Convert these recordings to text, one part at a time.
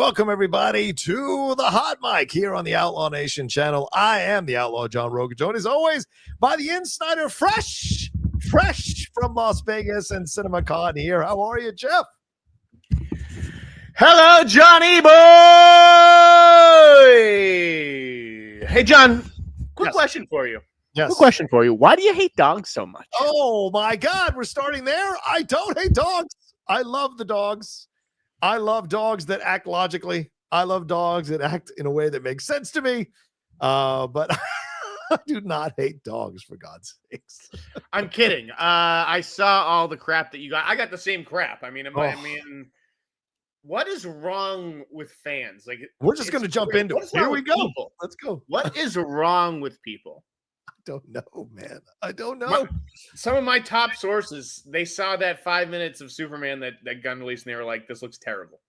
welcome everybody to the Hot Mic here on the Outlaw Nation channel. I am the Outlaw John Rocha, joined as always by the Sneider, fresh from Las Vegas and CinemaCon here. How are you, Jeff? Hello, Johnny boy. Hey, John. Quick question for you. Yes. Quick question for you. Why do you hate dogs so much? Oh my God, we're starting there. I don't hate dogs. I love the dogs. I love dogs that act logically. I love dogs that act in a way that makes sense to me. But I do not hate dogs, for God's sakes. I'm kidding. I saw all the crap that you got. I got the same crap. I mean, what is wrong with fans? Like, we're just going to jump into it. Here we go. People? Let's go. What is wrong with people? I don't know, man. I don't know. Some of my top sources, they saw that 5 minutes of Superman that gun release, and they were like, this looks terrible.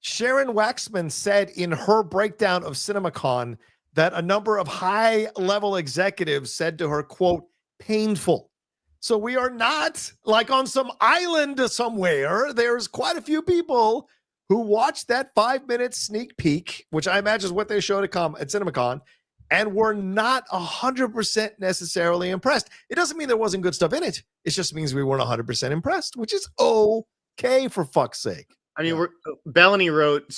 Sharon Waxman said in her breakdown of CinemaCon that a number of high-level executives said to her, quote, painful. So we are not like on some island somewhere. There's quite a few people who watched that 5-minute sneak peek, which I imagine is what they showed at CinemaCon, and were not 100% necessarily impressed. It doesn't mean there wasn't good stuff in it. It just means we weren't 100% impressed, which is okay, for fuck's sake. I mean, Bellany wrote,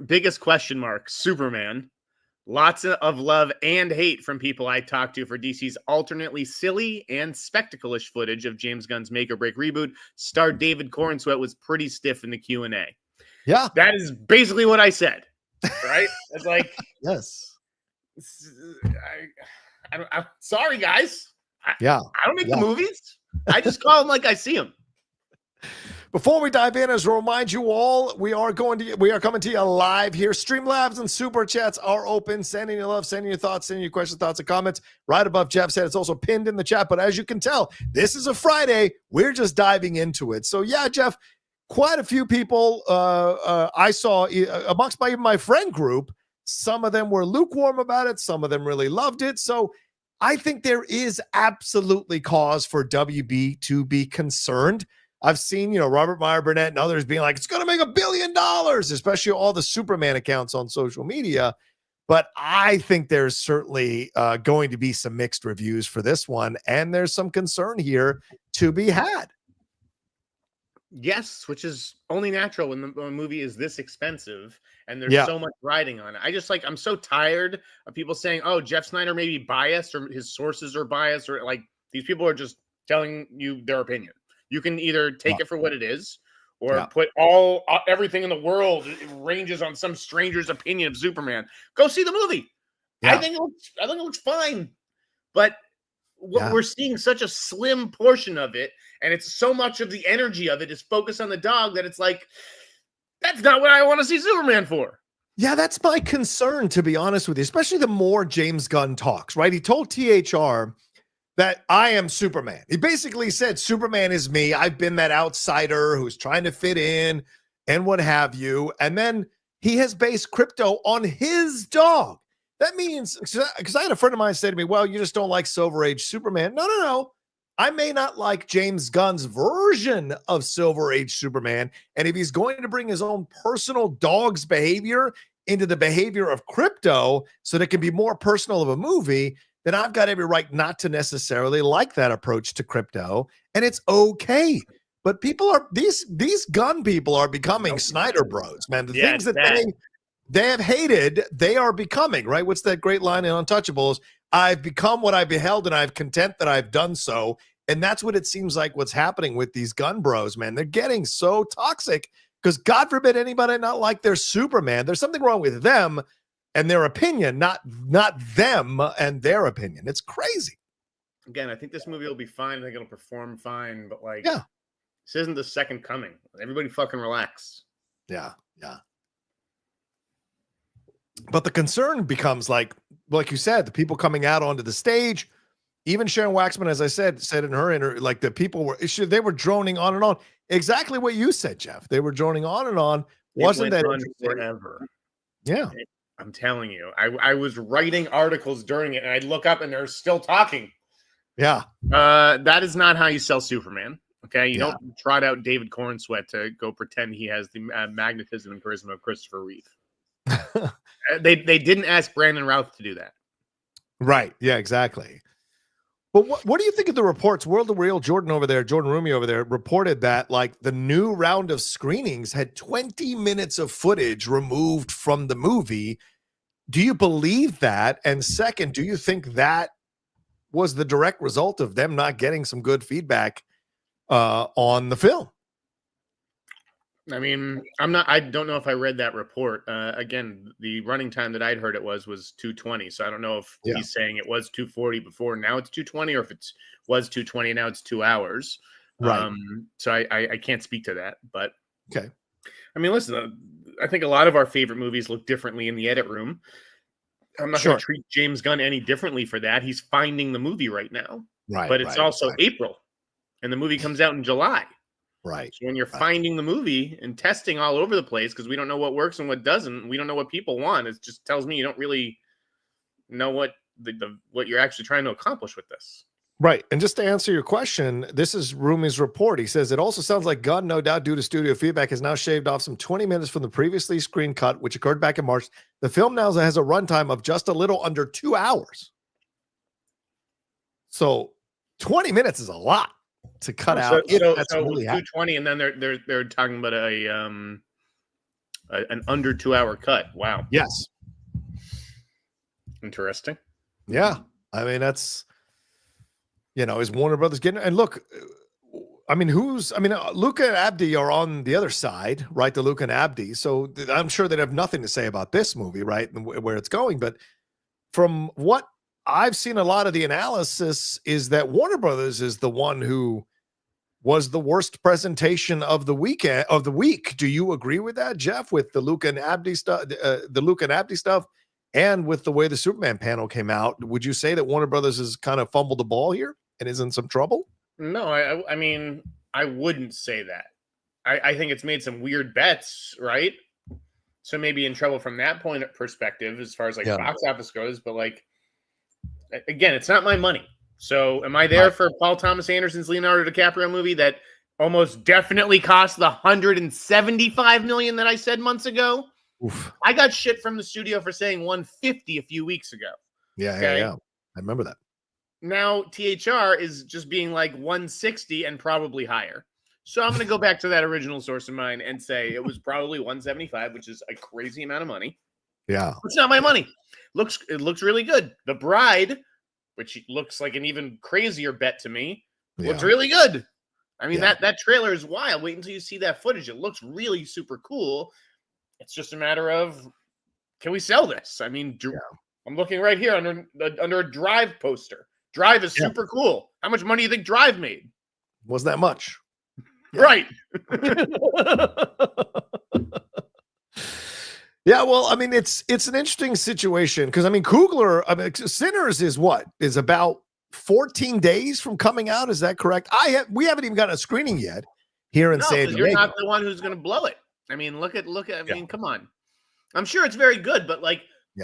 biggest question mark, Superman. Lots of love and hate from people I talked to for DC's alternately silly and spectacle-ish footage of James Gunn's Make or Break reboot. Star David Cornsweat was pretty stiff in the Q&A. Yeah. That is basically what I said, right? It's like... Yes. I'm sorry, guys. I don't make the movies. I just call them like I see them. Before we dive in, as a remind you all, we are coming to you live here. Streamlabs and Super Chats are open. Sending your love, sending your thoughts, sending your questions, thoughts, and comments. Right above Jeff's head. It's also pinned in the chat. But as you can tell, this is a Friday. We're just diving into it. So yeah, Jeff, quite a few people I saw amongst my friend group. Some of them were lukewarm about it. Some of them really loved it. So I think there is absolutely cause for WB to be concerned. I've seen, Robert Meyer Burnett and others being like, it's going to make $1 billion, especially all the Superman accounts on social media. But I think there's certainly going to be some mixed reviews for this one. And there's some concern here to be had. Yes, which is only natural when the movie is this expensive and there's so much riding on it. I'm so tired of people saying, oh, Jeff Sneider may be biased or his sources are biased, or like these people are just telling you their opinion. You can either take it for what it is or put everything in the world ranges on some stranger's opinion of Superman. Go see the movie. I think it looks fine. But we're seeing such a slim portion of it, and it's so much of the energy of it is focused on the dog that it's like, that's not what I want to see Superman for. Yeah, that's my concern, to be honest with you, especially the more James Gunn talks, right? He told THR that I am Superman. He basically said, Superman is me. I've been that outsider who's trying to fit in and what have you. And then he has based KRYPTO on his dog. That means, because I had a friend of mine say to me, well, you just don't like Silver Age Superman. No. I may not like James Gunn's version of Silver Age Superman. And if he's going to bring his own personal dog's behavior into the behavior of KRYPTO so that it can be more personal of a movie, then I've got every right not to necessarily like that approach to KRYPTO. And it's okay. But people are, these Gunn people are becoming Sneider bros, man. The things that they have hated, they are becoming, right? What's that great line in Untouchables? I've become what I beheld, and I'm content that I've done so. And that's what it seems like what's happening with these Gunn bros, man. They're getting so toxic because God forbid anybody not like their Superman. There's something wrong with them and their opinion, not them and their opinion. It's crazy. Again, I think this movie will be fine. I think it'll perform fine, but this isn't the second coming. Everybody fucking relax. Yeah. But the concern becomes like you said, the people coming out onto the stage, even Sharon Waxman, as I said in her interview, like the people they were droning on and on. Exactly what you said, Jeff. They were droning on and on. Wasn't that forever? Yeah. I'm telling you, I was writing articles during it, and I'd look up, and they're still talking. Yeah. That is not how you sell Superman. Okay, you don't trot out David Cornsweet to go pretend he has the magnetism and charisma of Christopher Reeve. They didn't ask Brandon Routh to do that. Right. Yeah, exactly. But what do you think of the reports? World of Real Jordan Rumi over there reported that like the new round of screenings had 20 minutes of footage removed from the movie. Do you believe that? And second, do you think that was the direct result of them not getting some good feedback on the film? I mean, I don't know if I read that report. Again, the running time that I'd heard it was 2:20. So I don't know if he's saying it was 2:40 before, now it's 2:20, or if it was 2:20, now it's 2 hours. Right. So I can't speak to that, but okay. I mean, listen, I think a lot of our favorite movies look differently in the edit room. I'm not going to treat James Gunn any differently for that. He's finding the movie right now. Right. But it's also April, and the movie comes out in July. Right. So when you're finding the movie and testing all over the place, because we don't know what works and what doesn't, we don't know what people want. It just tells me you don't really know what what you're actually trying to accomplish with this. Right. And just to answer your question, this is Rumi's report. He says, it also sounds like Gunn, no doubt due to studio feedback, has now shaved off some 20 minutes from the previously screened cut, which occurred back in March. The film now has a runtime of just a little under 2 hours. So 20 minutes is a lot to cut out. So really 2:20, and then they're talking about an under 2 hour cut. Wow. Yes. Interesting. Yeah. I mean, that's, is Warner Brothers getting, and look, I mean, Luca and Abdi are on the other side, right? The Luca and Abdi. So I'm sure they'd have nothing to say about this movie, right? And where it's going. But from what I've seen, a lot of the analysis is that Warner Brothers is the one who was the worst presentation of the week. Do you agree with that, Jeff, with the Luca and Abdi stuff, and with the way the Superman panel came out? Would you say that Warner Brothers has kind of fumbled the ball here and is in some trouble? No, I mean, I wouldn't say that. I think it's made some weird bets, right? So maybe in trouble from that point of perspective, as far as box office goes. But again, it's not my money. So am I there for Paul Thomas Anderson's Leonardo DiCaprio movie that almost definitely cost the $175 million that I said months ago? Oof. I got shit from the studio for saying 150 a few weeks ago. Yeah. I remember that. Now THR is just being like 160 and probably higher. So I'm going to go back to that original source of mine and say it was probably 175, which is a crazy amount of money. Yeah. It's not my money. It looks really good. The Bride, which looks like an even crazier bet to me, looks really good. I mean, that trailer is wild. Wait until you see that footage. It looks really super cool. It's just a matter of, can we sell this? I mean, I'm looking right here under a Drive poster. Drive is super cool. How much money do you think Drive made? Wasn't that much. Right. Yeah, well, I mean, it's an interesting situation because Coogler, Sinners is about 14 days from coming out. Is that correct? We haven't even gotten a screening yet here in San Diego. You're not the one who's going to blow it. I mean, look at. I mean, come on. I'm sure it's very good, but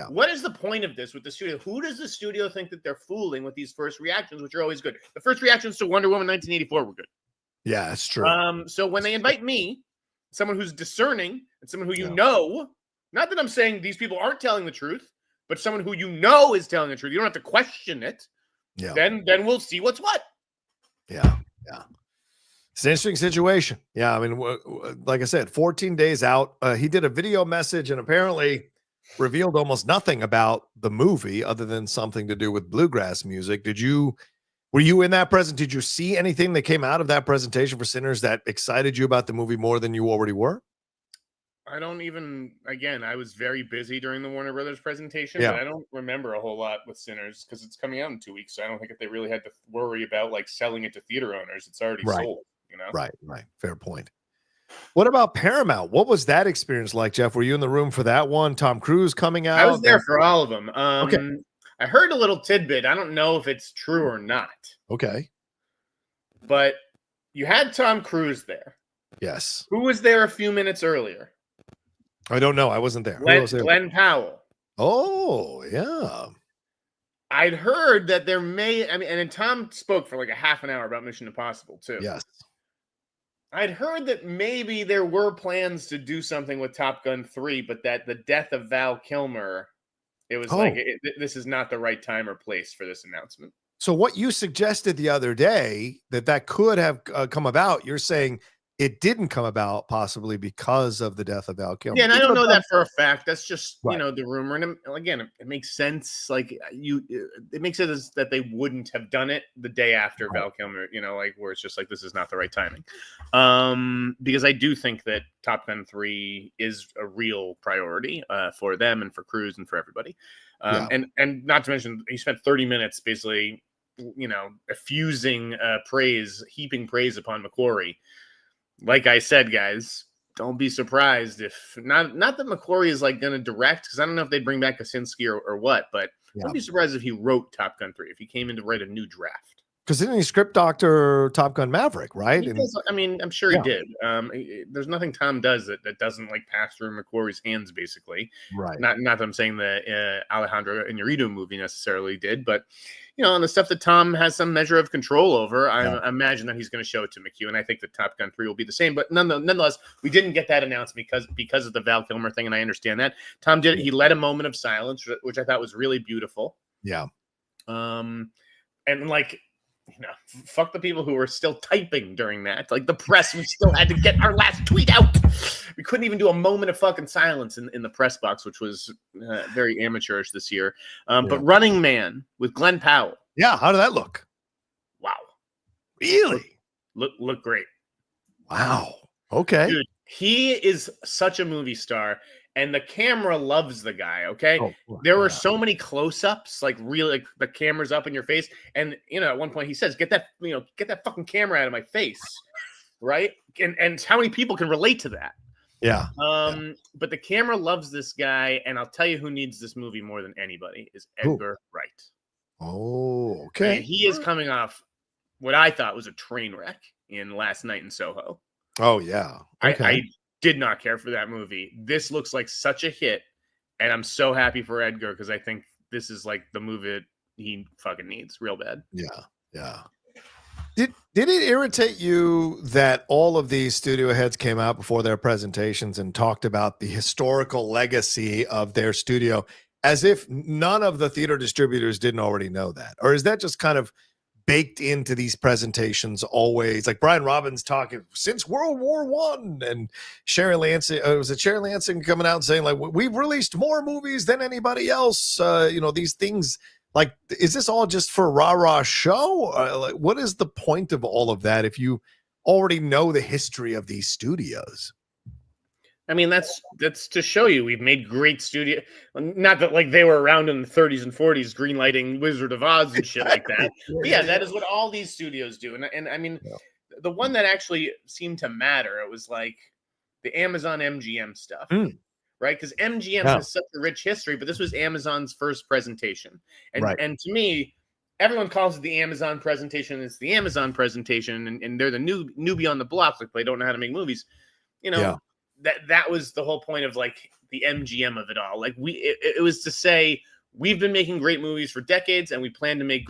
what is the point of this with the studio? Who does the studio think that they're fooling with these first reactions, which are always good? The first reactions to Wonder Woman 1984 were good. Yeah, that's true. So when they invite me, someone who's discerning and someone who know, not that I'm saying these people aren't telling the truth, but someone who is telling the truth, you don't have to question it. Yeah. Then we'll see what's what. Yeah. It's an interesting situation. Yeah, I mean, like I said, 14 days out. He did a video message and apparently revealed almost nothing about the movie other than something to do with bluegrass music. Were you in that present? Did you see anything that came out of that presentation for Sinners that excited you about the movie more than you already were? I don't even, again, I was very busy during the Warner Brothers presentation, but I don't remember a whole lot with Sinners because it's coming out in 2 weeks. So I don't think if they really had to worry about selling it to theater owners, it's already sold, Right. Fair point. What about Paramount? What was that experience like, Jeff? Were you in the room for that one? Tom Cruise coming out? I was there for all of them. Okay. I heard a little tidbit. I don't know if it's true or not. Okay. But you had Tom Cruise there. Yes. Who was there a few minutes earlier? I don't know. I wasn't there. Glenn Powell. Oh, yeah. I'd heard that there and Tom spoke for a half an hour about Mission Impossible, too. Yes. I'd heard that maybe there were plans to do something with Top Gun 3, but that the death of Val Kilmer, it was like, this is not the right time or place for this announcement. So what you suggested the other day that could have come about, you're saying it didn't come about possibly because of the death of Val Kilmer. Yeah, and I don't know that for a fact. That's just the rumor, and again, it makes sense. Like it makes sense that they wouldn't have done it the day after Val Kilmer. Like where it's just like this is not the right timing. Because I do think that Top Gun 3 is a real priority for them and for Cruise and for everybody. And not to mention, he spent 30 minutes basically, effusing praise, heaping praise upon McQuarrie. Like I said, guys, don't be surprised if not that McQuarrie is like going to direct, because I don't know if they'd bring back Kaczynski or what, but don't be surprised if he wrote Top Gun 3, if he came in to write a new draft. Because didn't he script doctor Top Gun Maverick, right? I mean, I'm sure he did. There's nothing Tom does that doesn't like pass through McQuarrie's hands, basically. Right. Not that I'm saying the Alejandro Iñárritu movie necessarily did, but on the stuff that Tom has some measure of control over, I imagine that he's going to show it to McHugh, and I think that Top Gun 3 will be the same. But nonetheless, we didn't get that announcement because of the Val Kilmer thing, and I understand that. Tom did. He led a moment of silence, which I thought was really beautiful. Yeah. And like, fuck the people who were still typing during that. Like the press, we still had to get our last tweet out. We couldn't even do a moment of fucking silence in the press box, which was very amateurish this year. But Running Man with Glenn Powell. Yeah, how did that look? Wow. Really? Look great. Wow. Okay. Dude, he is such a movie star. And the camera loves the guy, okay? There were so many close-ups, like really, like the camera's up in your face. And, at one point he says, get that fucking camera out of my face, right? And how many people can relate to that? Yeah. But the camera loves this guy, and I'll tell you who needs this movie more than anybody is Edgar Wright. Oh, okay. And he is coming off what I thought was a train wreck in Last Night in Soho. Oh, yeah. Okay. I did not care for that movie. This looks like such a hit, and I'm so happy for Edgar because I think this is like the movie that he fucking needs real bad. Yeah. Did it irritate you that all of these studio heads came out before their presentations and talked about the historical legacy of their studio as if none of the theater distributors didn't already know that? Or is that just kind of baked into these presentations always? Like Brian Robbins talking since World War I, and Sherry Lansing, was it Sherry Lansing coming out and saying like, we've released more movies than anybody else. These things, like, is this all just for rah-rah show? Like, what is the point of all of that if you already know the history of these studios? I mean, that's to show you we've made great studio. Not that like they were around in the 30s and 40s, greenlighting Wizard of Oz and shit like that. But yeah, that is what all these studios do. And I mean, the one that actually seemed to matter, it was like the Amazon MGM stuff, right? Because MGM has such a rich history, but this was Amazon's first presentation. And to me, everyone calls it the Amazon presentation. It's the Amazon presentation, and they're the newbie on the block. Like they don't know how to make movies, That was the whole point of like the MGM of it all. Like it was to say we've been making great movies for decades, and we plan to make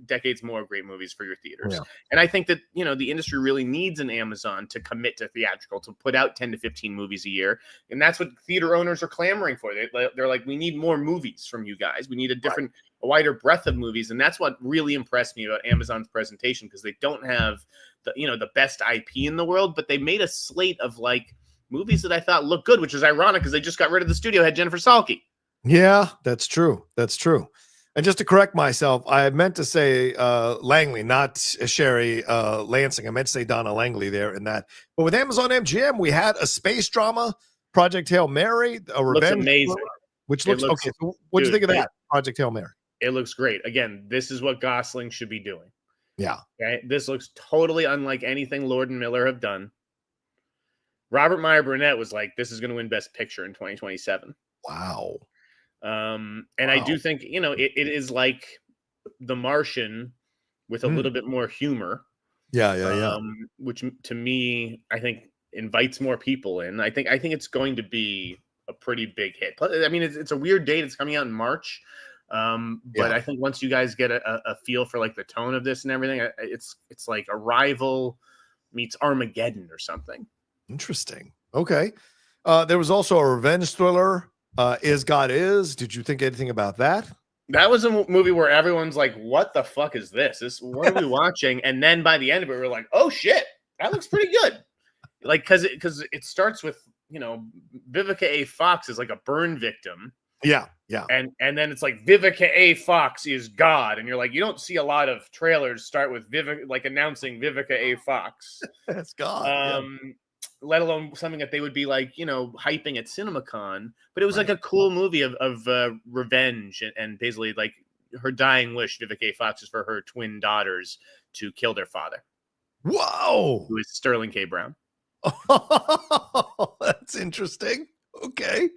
decades more great movies for your theaters. Yeah. And I think that the industry really needs an Amazon to commit to theatrical, to put out 10 to 15 movies a year, and that's what theater owners are clamoring for. They're like, we need more movies from you guys. We need a wider breadth of movies, and that's what really impressed me about Amazon's presentation, because they don't have the best IP in the world, but they made a slate of like movies that I thought looked good, which is ironic because they just got rid of the studio head, Jennifer Salke. Yeah, that's true. And just to correct myself, I meant to say Langley, not Sherry Lansing. I meant to say Donna Langley there in that. But with Amazon MGM, we had a space drama, Project Hail Mary, a revenge. Amazing. Which looks okay. So what do you think of that, Project Hail Mary? It looks great. Again, this is what Gosling should be doing. Yeah. Okay. This looks totally unlike anything Lord and Miller have done. Robert Meyer Burnett was like, this is going to win Best Picture in 2027. Wow. I do think, it is like The Martian with a little bit more humor. Yeah. Which to me, I think invites more people in. I think it's going to be a pretty big hit. I mean, it's a weird date. It's coming out in March. But I think once you guys get a feel for like the tone of this and everything, it's like Arrival meets Armageddon or something. Interesting. Okay. There was also a revenge thriller, Is God Is. Did you think anything about that? That was a movie where everyone's like, what the fuck is this? What are we watching? And then by the end of it, we're like, oh shit, that looks pretty good. Like, because it starts with, you know, Vivica A. Fox is like a burn victim. Yeah. And then it's like Vivica A. Fox is God. And you're like, you don't see a lot of trailers start with announcing Vivica A. Fox. That's God. Let alone something that they would be like, you know, hyping at CinemaCon. But it was like a cool movie of revenge and basically like her dying wish, Vivica A. Fox, is for her twin daughters to kill their father. Whoa. Who is Sterling K. Brown. Oh, that's interesting. Okay.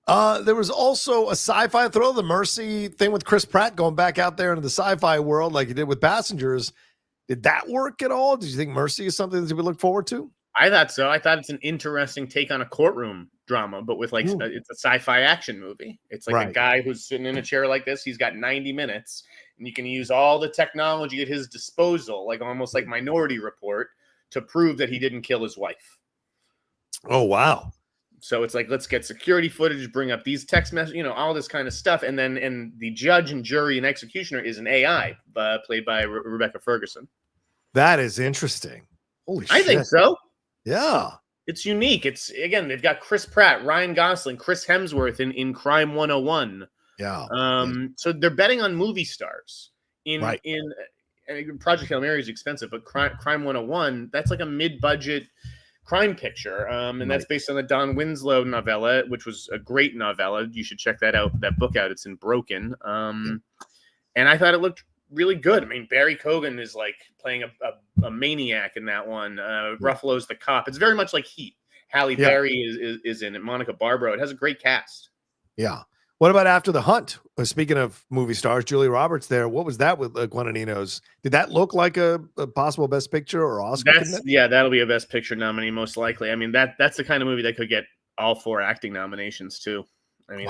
There was also a sci-fi thrill, the Mercy thing with Chris Pratt going back out there into the sci-fi world like he did with Passengers. Did that work at all? Did you think Mercy is something that we look forward to? I thought so. I thought it's an interesting take on a courtroom drama, but with like it's a sci-fi action movie. It's like a guy who's sitting in a chair like this. He's got 90 minutes, and you can use all the technology at his disposal, like almost like Minority Report, to prove that he didn't kill his wife. Oh, wow. So it's like, let's get security footage, bring up these text messages, you know, all this kind of stuff. And then the judge and jury and executioner is an AI played by Rebecca Ferguson. That is interesting. Holy shit. I think so. Yeah. It's unique. It's, again, they've got Chris Pratt, Ryan Gosling, Chris Hemsworth in Crime 101. Yeah. So they're betting on movie stars. In Project Hail Mary is expensive, but Crime 101, that's like a mid-budget crime picture. And that's based on the Don Winslow novella, which was a great novella. You should check that book out. It's in Broken. And I thought it looked really good. I mean, Barry Keoghan is like playing a maniac in that one. Ruffalo's the cop. It's very much like Heat. Halle Berry is in it. Monica Barbaro. It has a great cast. Yeah. What about After the Hunt? Speaking of movie stars, Julia Roberts there. What was that with Guadagnino's? Did that look like a possible Best Picture or Oscar? That'll be a Best Picture nominee most likely. I mean, that's the kind of movie that could get all 4 acting nominations too. I mean,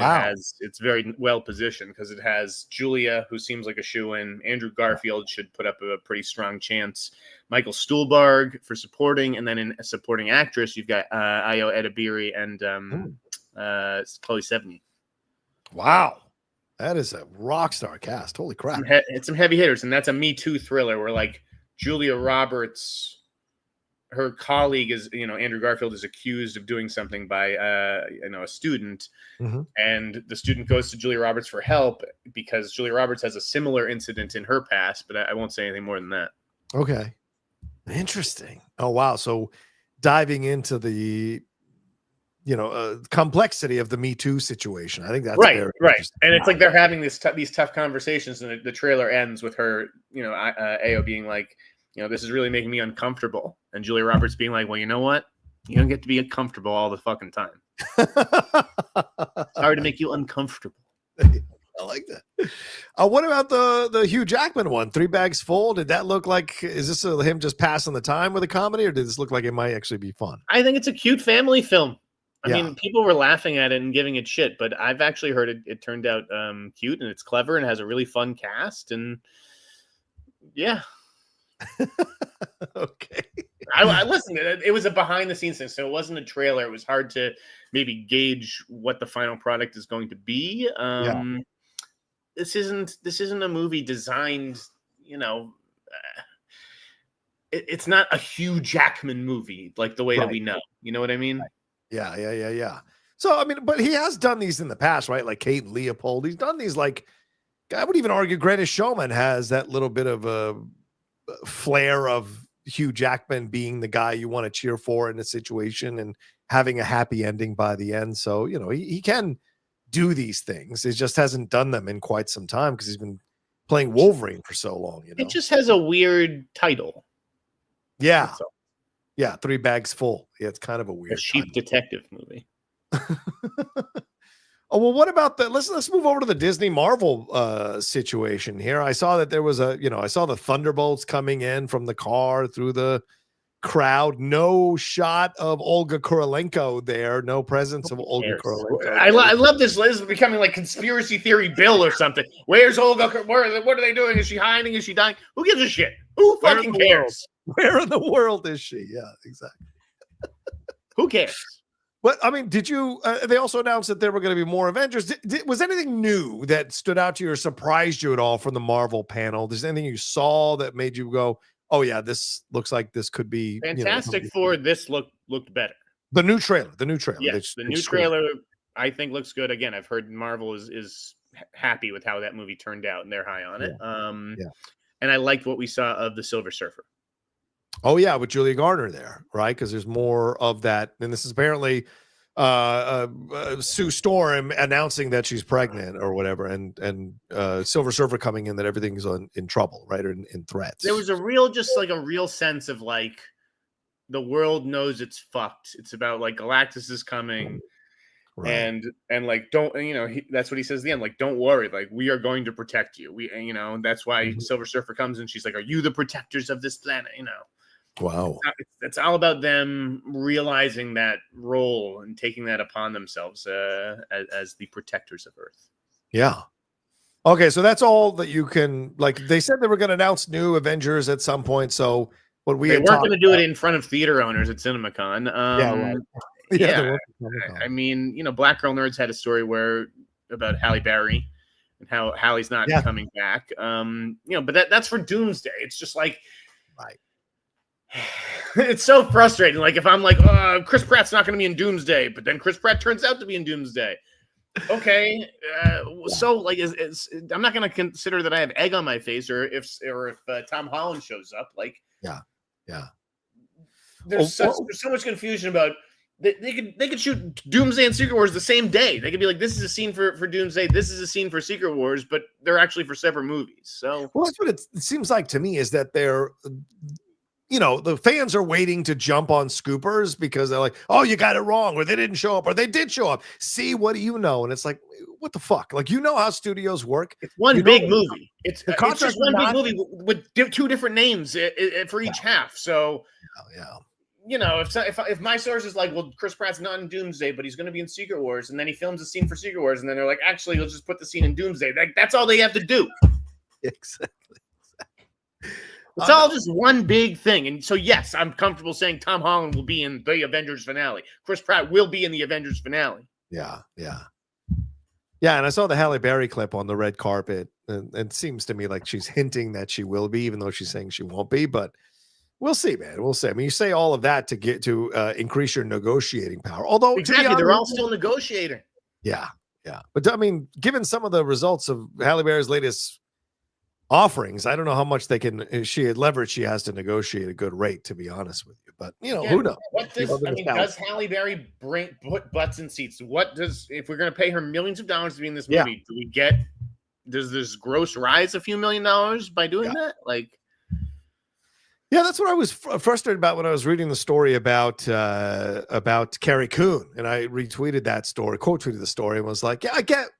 it's very well positioned because it has Julia, who seems like a shoo-in. Andrew Garfield should put up a pretty strong chance. Michael Stuhlbarg for supporting, and then in a supporting actress, you've got Ayo Edebiri and Chloe Sevigny. Wow. That is a rock star cast. Holy crap. It's some heavy hitters, and that's a Me Too thriller where like Julia Roberts, her colleague is, you know, Andrew Garfield is accused of doing something by, a student, and the student goes to Julia Roberts for help because Julia Roberts has a similar incident in her past, but I won't say anything more than that. Okay. Interesting. Oh, wow. So diving into the, complexity of the Me Too situation. I think that's right. And it's like they're having these tough conversations, and the trailer ends with her, Ayo being like, this is really making me uncomfortable. And Julia Roberts being like, well, you know what? You don't get to be uncomfortable all the fucking time. Sorry to make you uncomfortable. I like that. What about the Hugh Jackman one, 3 Bags Full? Did that look like, is this him just passing the time with a comedy, or did this look like it might actually be fun? I think it's a cute family film. I mean, people were laughing at it and giving it shit, but I've actually heard it turned out cute, and it's clever and has a really fun cast. And yeah. Okay. I listened. It was a behind the scenes thing, so it wasn't a trailer. It was hard to maybe gauge what the final product is going to be. This isn't a movie designed, it's not a Hugh Jackman movie like the way that we know. You know what I mean? Yeah. So, I mean, but he has done these in the past, right? Like Kate and Leopold. He's done these, like, I would even argue Greatest Showman has that little bit of a flair of Hugh Jackman being the guy you want to cheer for in a situation and having a happy ending by the end. So, he can do these things. He just hasn't done them in quite some time because he's been playing Wolverine for so long. It just has a weird title. Yeah. Yeah, 3 Bags Full. Yeah, it's kind of a weird cheap detective movie. Oh, well, what about let's move over to the Disney Marvel situation here. I saw that there was I saw the Thunderbolts coming in from the car through the crowd. No shot of Olga Kurylenko there. No presence of Olga Kurylenko. I love this. This is becoming like conspiracy theory Bill or something. Where's Olga? What are they doing? Is she hiding? Is she dying? Who gives a shit? Who fucking cares? Where in the world is she? Yeah, exactly. Who cares? But I mean, did you? They also announced that there were going to be more Avengers. Was anything new that stood out to you or surprised you at all from the Marvel panel? Is there anything you saw that made you go, "Oh yeah, this looks like this could be Fantastic Four"? This looked better. The new trailer. Yes, the new trailer I think looks good. Again, I've heard Marvel is happy with how that movie turned out, and they're high on it. And I liked what we saw of the Silver Surfer. Oh yeah, with Julia Garner there, right? Because there's more of that, and this is apparently Sue Storm announcing that she's pregnant or whatever, and Silver Surfer coming in that everything's in trouble, right, or in threats. There was a real sense of like the world knows it's fucked. It's about like Galactus is coming, right. and like don't that's what he says at the end. Like don't worry, like we are going to protect you. That's why Silver Surfer comes and she's like, "Are you the protectors of this planet?" Wow. It's all about them realizing that role and taking that upon themselves as the protectors of Earth. Yeah. Okay, so that's all that you can, like, they said they were going to announce new Avengers at some point, so what we they weren't going to do it in front of theater owners at CinemaCon. Right. Yeah. I mean, Black Girl Nerds had a story about Halle Berry and how Halle's not coming back. But that's for Doomsday. It's just like, right. It's so frustrating. Like if I'm like, Chris Pratt's not going to be in Doomsday, but then Chris Pratt turns out to be in Doomsday. Okay, so like, I'm not going to consider that I have egg on my face, or if Tom Holland shows up. Like, there's so much confusion about. They could shoot Doomsday and Secret Wars the same day. They could be like, this is a scene for Doomsday, this is a scene for Secret Wars, but they're actually for separate movies. So, well, that's what it seems like to me, is that they're. The fans are waiting to jump on scoopers because they're like, "Oh, you got it wrong," or "They didn't show up," or "They did show up." See, what do you know? And it's like, what the fuck? Like, how studios work. It's one big movie. It's just one big movie with two different names for each half. So, if my source is like, "Well, Chris Pratt's not in Doomsday, but he's going to be in Secret Wars," and then he films a scene for Secret Wars, and then they're like, "Actually, you'll just put the scene in Doomsday." That's all they have to do. Exactly. It's all just one big thing. And so, yes, I'm comfortable saying Tom Holland will be in the Avengers finale. Chris Pratt will be in the Avengers finale. Yeah. And I saw the Halle Berry clip on the red carpet, and it seems to me like she's hinting that she will be, even though she's saying she won't be. But we'll see, man. We'll see. I mean, you say all of that to get to increase your negotiating power. Although, exactly, they're all still negotiating. Yeah. But I mean, given some of the results of Halle Berry's latest offerings, I don't know how much she had leverage she has to negotiate a good rate, to be honest with you. But who knows? Does Halle Berry put butts in seats? If we're going to pay her millions of dollars to be in this movie, does this gross rise a few $1 million by doing that? Like, that's what I was frustrated about when I was reading the story about Carrie Coon, and I retweeted that story, quote tweeted the story, and was like, I get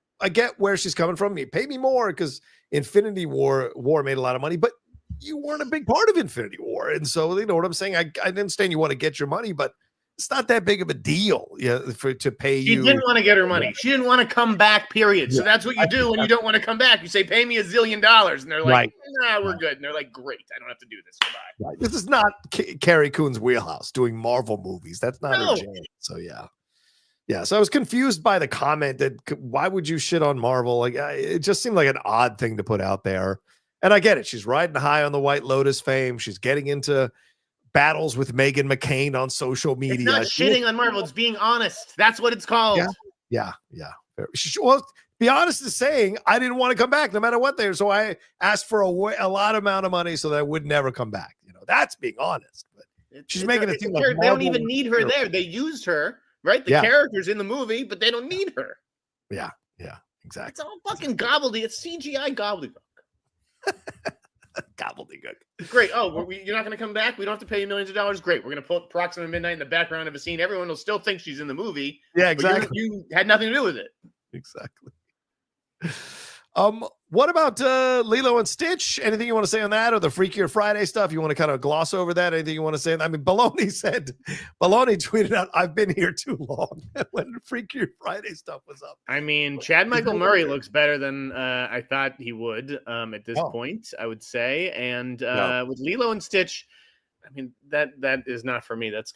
where she's coming from. You pay me more because Infinity War made a lot of money, but you weren't a big part of Infinity War. And so, you know what I'm saying? I understand you want to get your money, but it's not that big of a deal to pay you. She didn't want to get her money. She didn't want to come back, period. So that's what you do when you don't want to come back. You say, "Pay me $1 zillion." And they're like, "Nah, we're good." And they're like, "Great. I don't have to do this. Goodbye." This is not Carrie Coon's wheelhouse, doing Marvel movies. That's not her jam. So, yeah, so I was confused by the comment that why would you shit on Marvel? Like, it just seemed like an odd thing to put out there. And I get it. She's riding high on the White Lotus fame. She's getting into battles with Meghan McCain on social media. It's not shitting on Marvel. It's being honest. That's what it's called. Yeah. Well, be honest is saying I didn't want to come back no matter what there. So I asked for a lot amount of money so that I would never come back. That's being honest. But she's making it seem like they don't even need her there. They used her. Right? The character's in the movie, but they don't need her. Yeah, exactly. It's all fucking gobbledygook. It's CGI gobbledygook. Gobbledygook. Great. Oh, you're not going to come back? We don't have to pay you millions of dollars? Great. We're going to put Approximate Midnight in the background of a scene. Everyone will still think she's in the movie. Yeah, exactly. You had nothing to do with it. Exactly. What about Lilo and Stitch? Anything you want to say on that, or the Freakier Friday stuff? You want to kind of gloss over that? Anything you want to say? I mean, Baloney tweeted out, "I've been here too long," when the Freakier Friday stuff was up. I mean, Chad Michael Murray looks better than I thought he would at this point, I would say. And with Lilo and Stitch, I mean, that is not for me. That's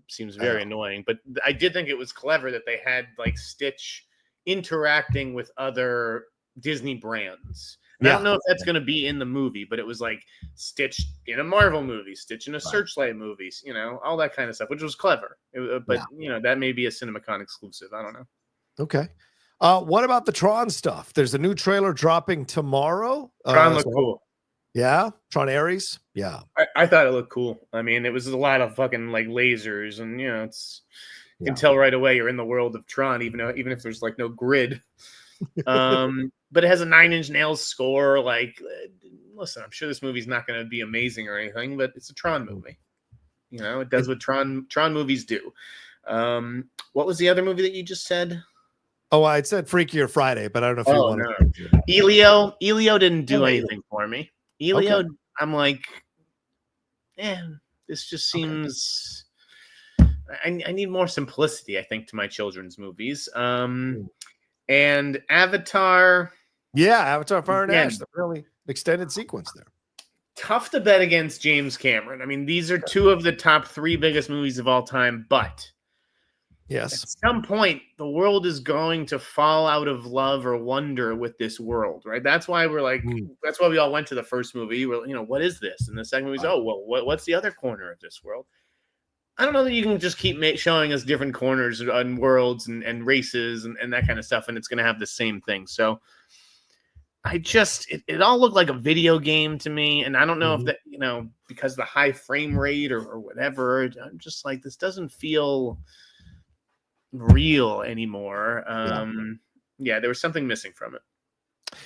seems very annoying. But I did think it was clever that they had like Stitch interacting with other Disney brands. And I don't know if that's going to be in the movie, but it was like Stitch in a Marvel movie, Stitch in a Searchlight movie, you know, all that kind of stuff, which was clever. But you know, that may be a CinemaCon exclusive. I don't know. Okay. What about the Tron stuff? There's a new trailer dropping tomorrow. Tron looked cool. Yeah, Tron Ares. Yeah, I thought it looked cool. I mean, it was a lot of fucking like lasers, and you know, you can tell right away you're in the world of Tron, even if there's like no grid. But it has a 9 Inch Nails score. Like, listen, I'm sure this movie's not going to be amazing or anything, but it's a Tron movie. You know, it does what Tron movies do. What was the other movie that you just said? Oh, I said Freakier Friday, but I don't know if you want to. Elio didn't do anything for me. Elio, I'm like, this just seems. I need more simplicity, I think, to my children's movies. And Avatar. Yeah, Avatar Fire and Ash. The really extended sequence there. Tough to bet against James Cameron. I mean, these are 2 of the top 3 biggest movies of all time, but yes, at some point, the world is going to fall out of love or wonder with this world, right? That's why we're like, that's why we all went to the first movie. We're, you know, what is this? And the second movie's, what's the other corner of this world? I don't know that you can just keep showing us different corners and worlds and races and that kind of stuff, and it's going to have the same thing. So it all looked like a video game to me, and I don't know if that, you know, because the high frame rate or whatever, I'm just like, this doesn't feel real anymore. There was something missing from it.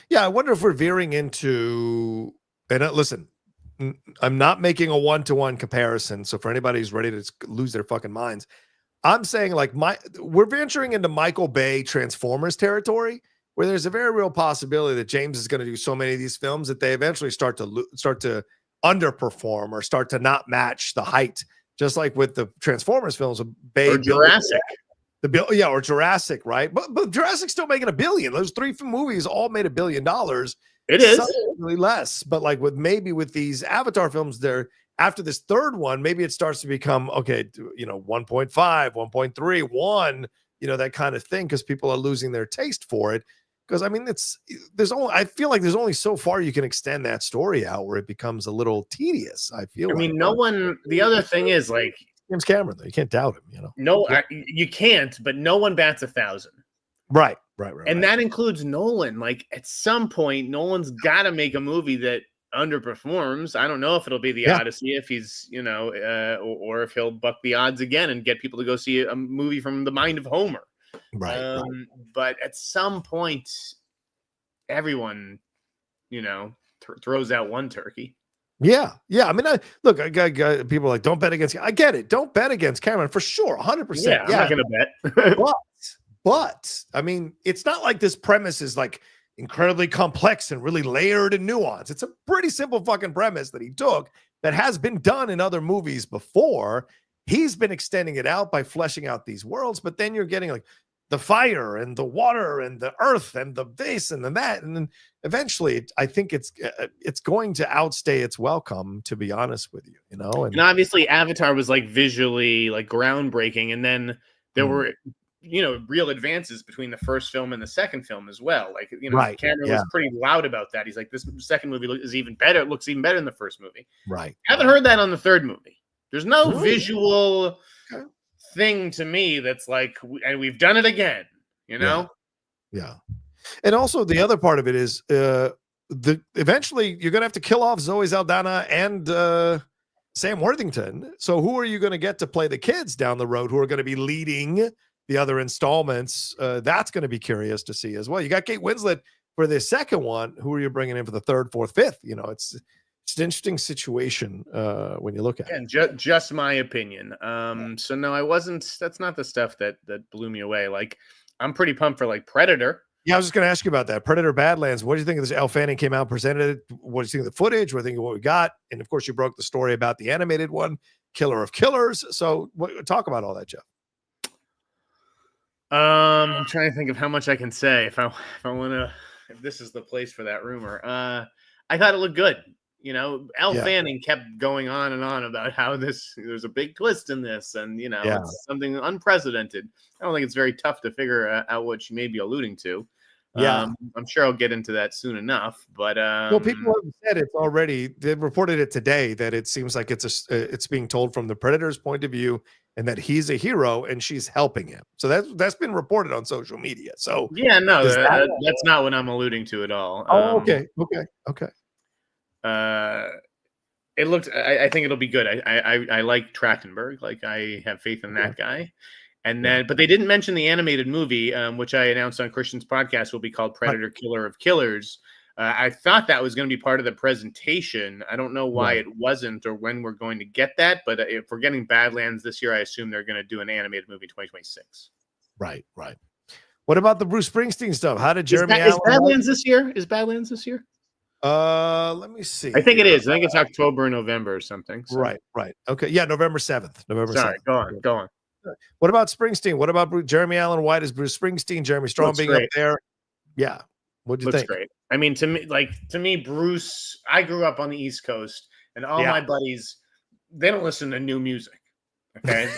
Yeah, I wonder if we're veering into, and listen, I'm not making a one-to-one comparison. So for anybody who's ready to lose their fucking minds, I'm saying like we're venturing into Michael Bay Transformers territory, where there's a very real possibility that James is going to do so many of these films that they eventually start to underperform or start to not match the height, just like with the Transformers films with Bay or Jurassic. Or Jurassic, right? But Jurassic's still making $1 billion. Those 3 movies all made $1 billion. It is really less, but like with these Avatar films, there after this third one, maybe it starts to become 1.5, 1.3, 1, you know, that kind of thing, because people are losing their taste for it. Because I mean, I feel like there's only so far you can extend that story out where it becomes a little tedious. The other thing is like James Cameron, though, you can't doubt him. You know, you can't, but no one bats 1,000. Right. And that includes Nolan. Like at some point, Nolan's got to make a movie that underperforms. I don't know if it'll be the Odyssey, if he's, you know, or if he'll buck the odds again and get people to go see a movie from the mind of Homer. Right. But at some point, everyone, you know, throws out one turkey. Yeah. I mean, look, I got people are like, don't bet against. I get it. Don't bet against Cameron for sure, 100%. Yeah, I'm not going to bet. But I mean, it's not like this premise is like incredibly complex and really layered and nuanced. It's a pretty simple fucking premise that he took that has been done in other movies before. He's been extending it out by fleshing out these worlds, but then you're getting like the fire and the water and the earth and the this and then that. And then eventually I think it's going to outstay its welcome, to be honest with you, you know? And obviously Avatar was like visually like groundbreaking. And then there were, you know, real advances between the first film and the second film as well. Like, you know, Cameron was pretty loud about that. He's like, this second movie is even better. It looks even better than the first movie. Right. Haven't heard that on the third movie. There's no visual thing to me that's like, and we've done it again, you know? Yeah. And also the other part of it is eventually you're going to have to kill off Zoe Saldana and Sam Worthington. So who are you going to get to play the kids down the road who are going to be leading the other installments? That's going to be curious to see as well. You got Kate Winslet for the second one. Who are you bringing in for the third, fourth, fifth? You know, it's an interesting situation when you look at it. And just my opinion. So no, I wasn't. That's not the stuff that blew me away. Like, I'm pretty pumped for like Predator. Yeah, I was just going to ask you about that. Predator Badlands. What do you think of this? Elle Fanning came out, presented it. What do you think of the footage? What do you think of what we got? And of course, you broke the story about the animated one, Killer of Killers. So talk about all that, Jeff. I'm trying to think of how much I can say if this is the place for that rumor. I thought it looked good. You know, Elle Fanning kept going on and on about how there's a big twist in this, and it's something unprecedented. I don't think it's very tough to figure out what she may be alluding to. Yeah, I'm sure I'll get into that soon enough. But well, people have said it's already. They reported it today that it seems like it's being told from the Predator's point of view, and that he's a hero and she's helping him. So that's been reported on social media. So yeah, no, that's not what I'm alluding to at all. Oh, okay. It looked. I think it'll be good. I like Trachtenberg. Like, I have faith in that guy. And then, but they didn't mention the animated movie, which I announced on Christian's podcast will be called Predator Killer of Killers. I thought that was going to be part of the presentation. I don't know why it wasn't or when we're going to get that. But if we're getting Badlands this year, I assume they're going to do an animated movie in 2026. Right. What about the Bruce Springsteen stuff? How did Jeremy Allen? Is Badlands this year? Is Badlands this year? Let me see. I think it is. I think it's October or November or something. So. Right. Okay. Yeah, November 7th. Sorry, 7th. Go on. What about Springsteen? What about Jeremy Allen White as Bruce Springsteen? Jeremy Strong being up there. Yeah. What do you think? Great. I mean, to me, Bruce. I grew up on the East Coast, and all my buddies, they don't listen to new music. Okay.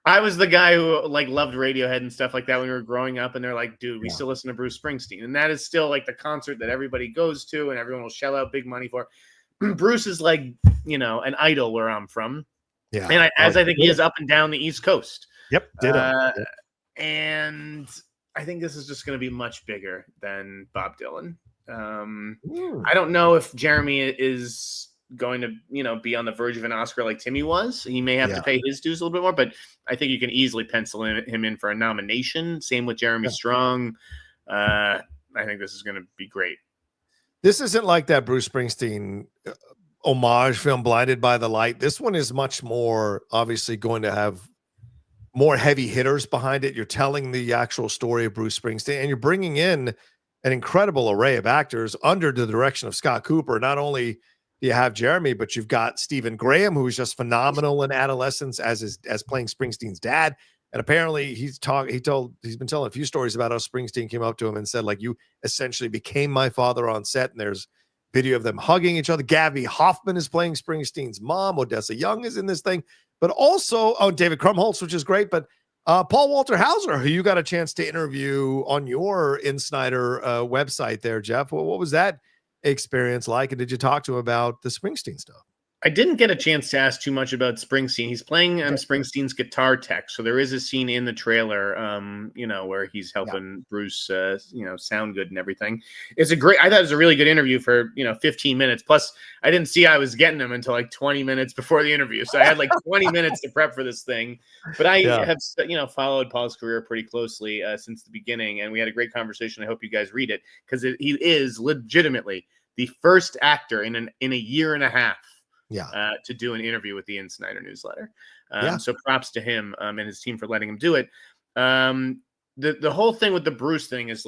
I was the guy who loved Radiohead and stuff like that when we were growing up, and they're like, dude, we still listen to Bruce Springsteen. And that is still like the concert that everybody goes to and everyone will shell out big money for. Bruce is an idol where I'm from. Yeah. And I think he is up and down the East Coast. Yep. And I think this is just going to be much bigger than Bob Dylan. I don't know if Jeremy is going to be on the verge of an Oscar like Timmy was. He may have to pay his dues a little bit more, but I think you can easily pencil him in for a nomination. Same with Jeremy Strong. I think this is going to be great. This isn't like that Bruce Springsteen homage film Blinded by the Light. This one is much more obviously going to have more heavy hitters behind it. You're telling the actual story of Bruce Springsteen, and you're bringing in an incredible array of actors under the direction of Scott Cooper. Not only you have Jeremy, but you've got Stephen Graham, who is just phenomenal in Adolescence as playing Springsteen's dad. And apparently he's been telling a few stories about how Springsteen came up to him and said, you essentially became my father on set. And there's video of them hugging each other. Gabby Hoffman is playing Springsteen's mom. Odessa Young is in this thing, but also David Krumholtz, which is great. But Paul Walter Hauser, who you got a chance to interview on your Sneider website there, Jeff. What was that experience like, and did you talk to him about the Springsteen stuff? I didn't get a chance to ask too much about Springsteen. He's playing Springsteen's guitar tech, so there is a scene in the trailer, where he's helping Bruce, sound good and everything. I thought it was a really good interview for 15 minutes. Plus, I didn't see I was getting him until 20 minutes before the interview, so I had 20 minutes to prep for this thing. But I have followed Paul's career pretty closely since the beginning, and we had a great conversation. I hope you guys read it because he is legitimately the first actor in a year and a half. To do an interview with the Sneider newsletter. So props to him and his team for letting him do it. The whole thing with the Bruce thing is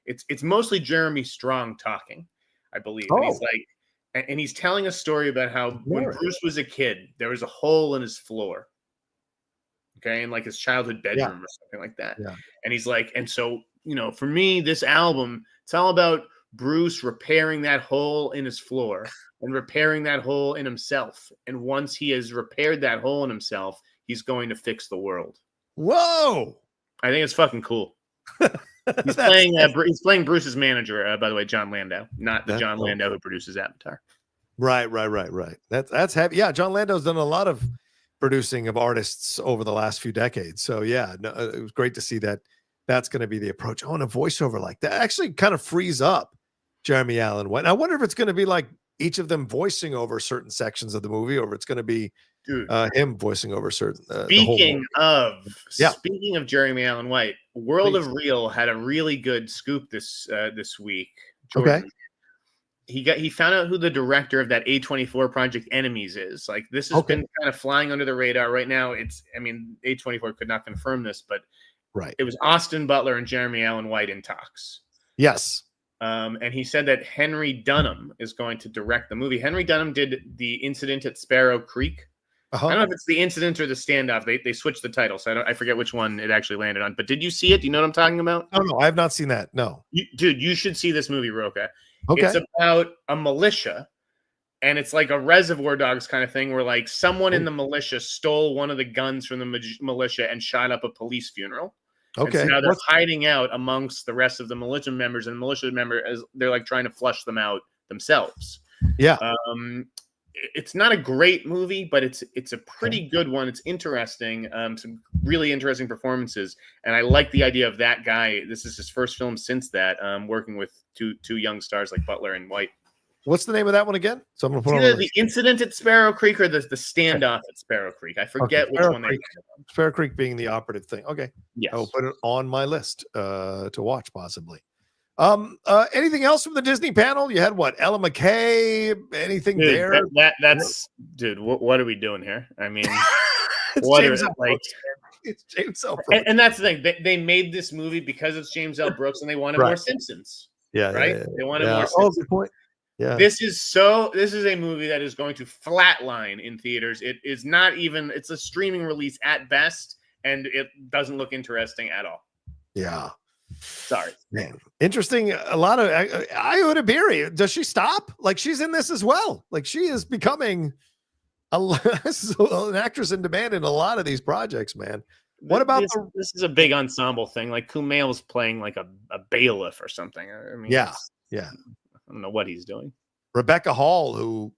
it's mostly Jeremy Strong talking, I believe. And he's telling a story about how when Bruce was a kid, there was a hole in his floor. Okay, in his childhood bedroom or something like that. Yeah. And he's and so, for me, this album, it's all about Bruce repairing that hole in his floor and repairing that hole in himself. And once he has repaired that hole in himself, he's going to fix the world. Whoa. I think it's fucking cool. He's playing Bruce's manager, by the way, John Landau, not the John Landau who produces Avatar. Right. That's heavy. Yeah. John Landau's done a lot of producing of artists over the last few decades. So it was great to see that that's going to be the approach. And a voiceover like that actually kind of frees up Jeremy Allen White. I wonder if it's going to be each of them voicing over certain sections of the movie, or if it's going to be him voicing over certain. Speaking of Jeremy Allen White, World of Real had a really good scoop this week. Jordan. Okay. He found out who the director of that A24 project Enemies is. This has been kind of flying under the radar right now. A24 could not confirm this, but Right. It was Austin Butler and Jeremy Allen White in talks. Yes. And he said that Henry Dunham is going to direct the movie. Henry Dunham did The Incident at Sparrow Creek. I don't know if it's The Incident or The Standoff. They switched the title, so I forget which one it actually landed on. But did you see it? Do you know what I'm talking about? No, I have not seen that. No. Dude, you should see this movie, Rocha. Okay. It's about a militia, and it's like a Reservoir Dogs kind of thing where like someone in the militia stole one of the guns from the militia and shot up a police funeral. Okay. And so now they're hiding out amongst the rest of the militia members, and the militia member as they're like trying to flush them out themselves. Yeah. It's not a great movie, but it's a pretty good one. It's interesting. Some really interesting performances, and I like the idea of that guy. This is his first film since that. Working with two young stars like Butler and White. What's the name of that one again? So I'm gonna put either The Incident at Sparrow Creek or the Standoff at Sparrow Creek. I forget which one. Sparrow Creek being the operative thing. Okay. Yes. I'll put it on my list to watch possibly. Anything else from the Disney panel? You had what? Ella McKay? Anything dude, there? That's dude. What are we doing here? I mean, what is it like? It's James L. Brooks. And that's the thing. They made this movie because it's James L. Brooks, and they wanted more Simpsons. Yeah, right. Yeah. They wanted more Simpsons. Oh, good point. Yeah. This is a movie that is going to flatline in theaters. It is not even. It's a streaming release at best, and it doesn't look interesting at all. Yeah. Sorry, man. Interesting. A lot of Ioda Beery. Does she stop? Like she's in this as well. Like she is becoming an actress in demand in a lot of these projects, man. What about this is a big ensemble thing. Like Kumail's playing like a bailiff or something. I mean, yeah. I don't know what he's doing. Rebecca Hall, who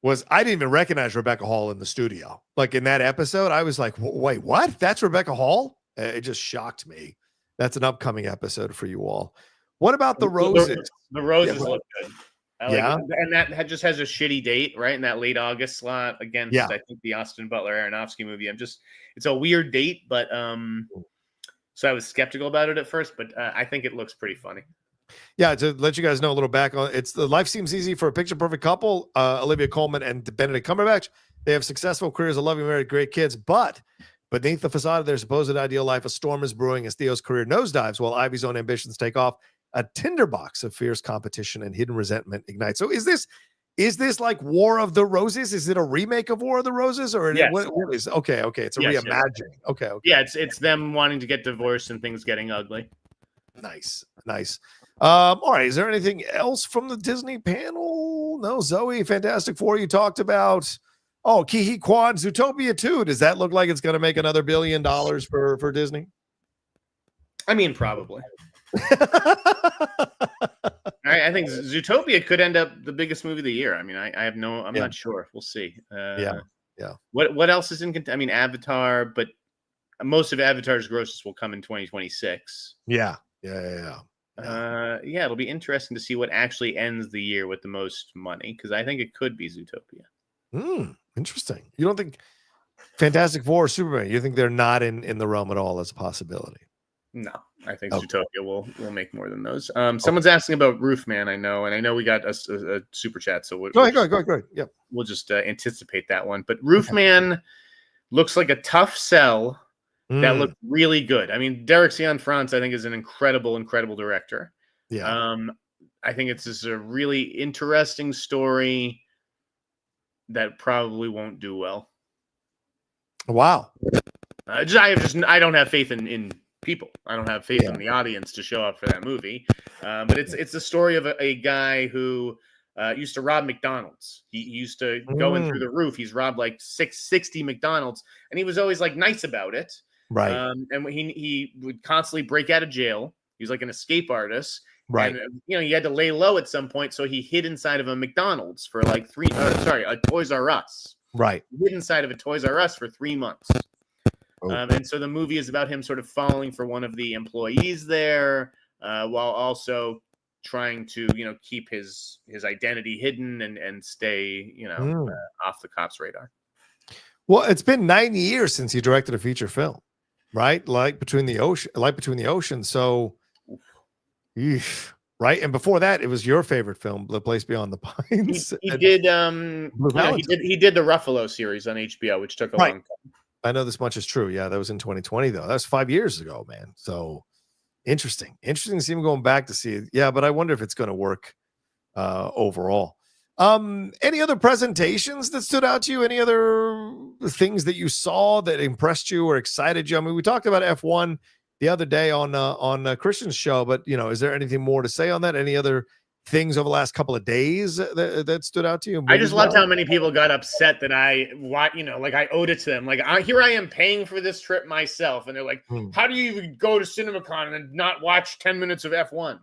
was, I didn't even recognize Rebecca Hall in the studio. Like in that episode, I was like, wait, what? That's Rebecca Hall? It just shocked me. That's an upcoming episode for you all. What about the roses? The roses look good. And that just has a shitty date, right? In that late August slot against, I think, the Austin Butler Aronofsky movie. It's a weird date, but so I was skeptical about it at first, but I think it looks pretty funny. Yeah, to let you guys know a little back on it's the Life Seems Easy for a Picture Perfect Couple, Olivia Colman and Benedict Cumberbatch. They have successful careers, a loving married, great kids, but beneath the facade of their supposed ideal life, a storm is brewing as Theo's career nosedives while Ivy's own ambitions take off. A tinderbox of fierce competition and hidden resentment ignites. So is this like War of the Roses? Is it a remake of War of the Roses, or what is okay? It's a reimagining. Yes. Okay. Yeah, it's them wanting to get divorced and things getting ugly. Nice. All right. Is there anything else from the Disney panel? No, Zoe, Fantastic Four you talked about. Oh, Ke Quan, Zootopia 2. Does that look like it's going to make another $1 billion for Disney? I mean, probably. I think Zootopia could end up the biggest movie of the year. I mean, I'm not sure. We'll see. Yeah. What else is in? I mean, Avatar, but most of Avatar's grosses will come in 2026. Yeah. It'll be interesting to see what actually ends the year with the most money, because I think it could be Zootopia. Interesting. You don't think Fantastic Four or Superman, you think they're not in the realm at all as a possibility? No, I think Zootopia will make more than those. Someone's asking about Roofman, I know we got a super chat, so go ahead. Yep. We'll just anticipate that one. But Roofman looks like a tough sell that looked really good. I mean, Derek Cianfrance, I think, is an incredible director. Yeah. I think it's just a really interesting story that probably won't do well. Wow. I don't have faith in people. I don't have faith in the audience to show up for that movie. But it's the story of a guy who used to rob McDonald's. He used to go in through the roof. He's robbed like 60 McDonald's, and he was always like nice about it. Right. And he would constantly break out of jail. He was like an escape artist. Right. And, he had to lay low at some point, so he hid inside of a McDonald's for like a Toys R Us. Right. He hid inside of a Toys R Us for 3 months. And so the movie is about him sort of falling for one of the employees there, while also trying to, keep his identity hidden and stay, off the cops' radar. Well, it's been 9 years since he directed a feature film, right? Light Between the Ocean. So, right. And before that, it was your favorite film, The Place Beyond the Pines. He did the Ruffalo series on HBO, which took a long time. I know this much is true. Yeah, that was in 2020 though. That's 5 years ago, man. So interesting to see him going back to see it. Yeah, but I wonder if it's going to work overall. Any other presentations that stood out to you? Any other things that you saw that impressed you or excited you? I mean, we talked about F1 the other day on Christian's show, but is there anything more to say on that? Any other things over the last couple of days that stood out to you? I just loved how many people got upset that I owed it to them. Like, here I am paying for this trip myself, and they're like, "How do you even go to CinemaCon and not watch 10 minutes of F1?"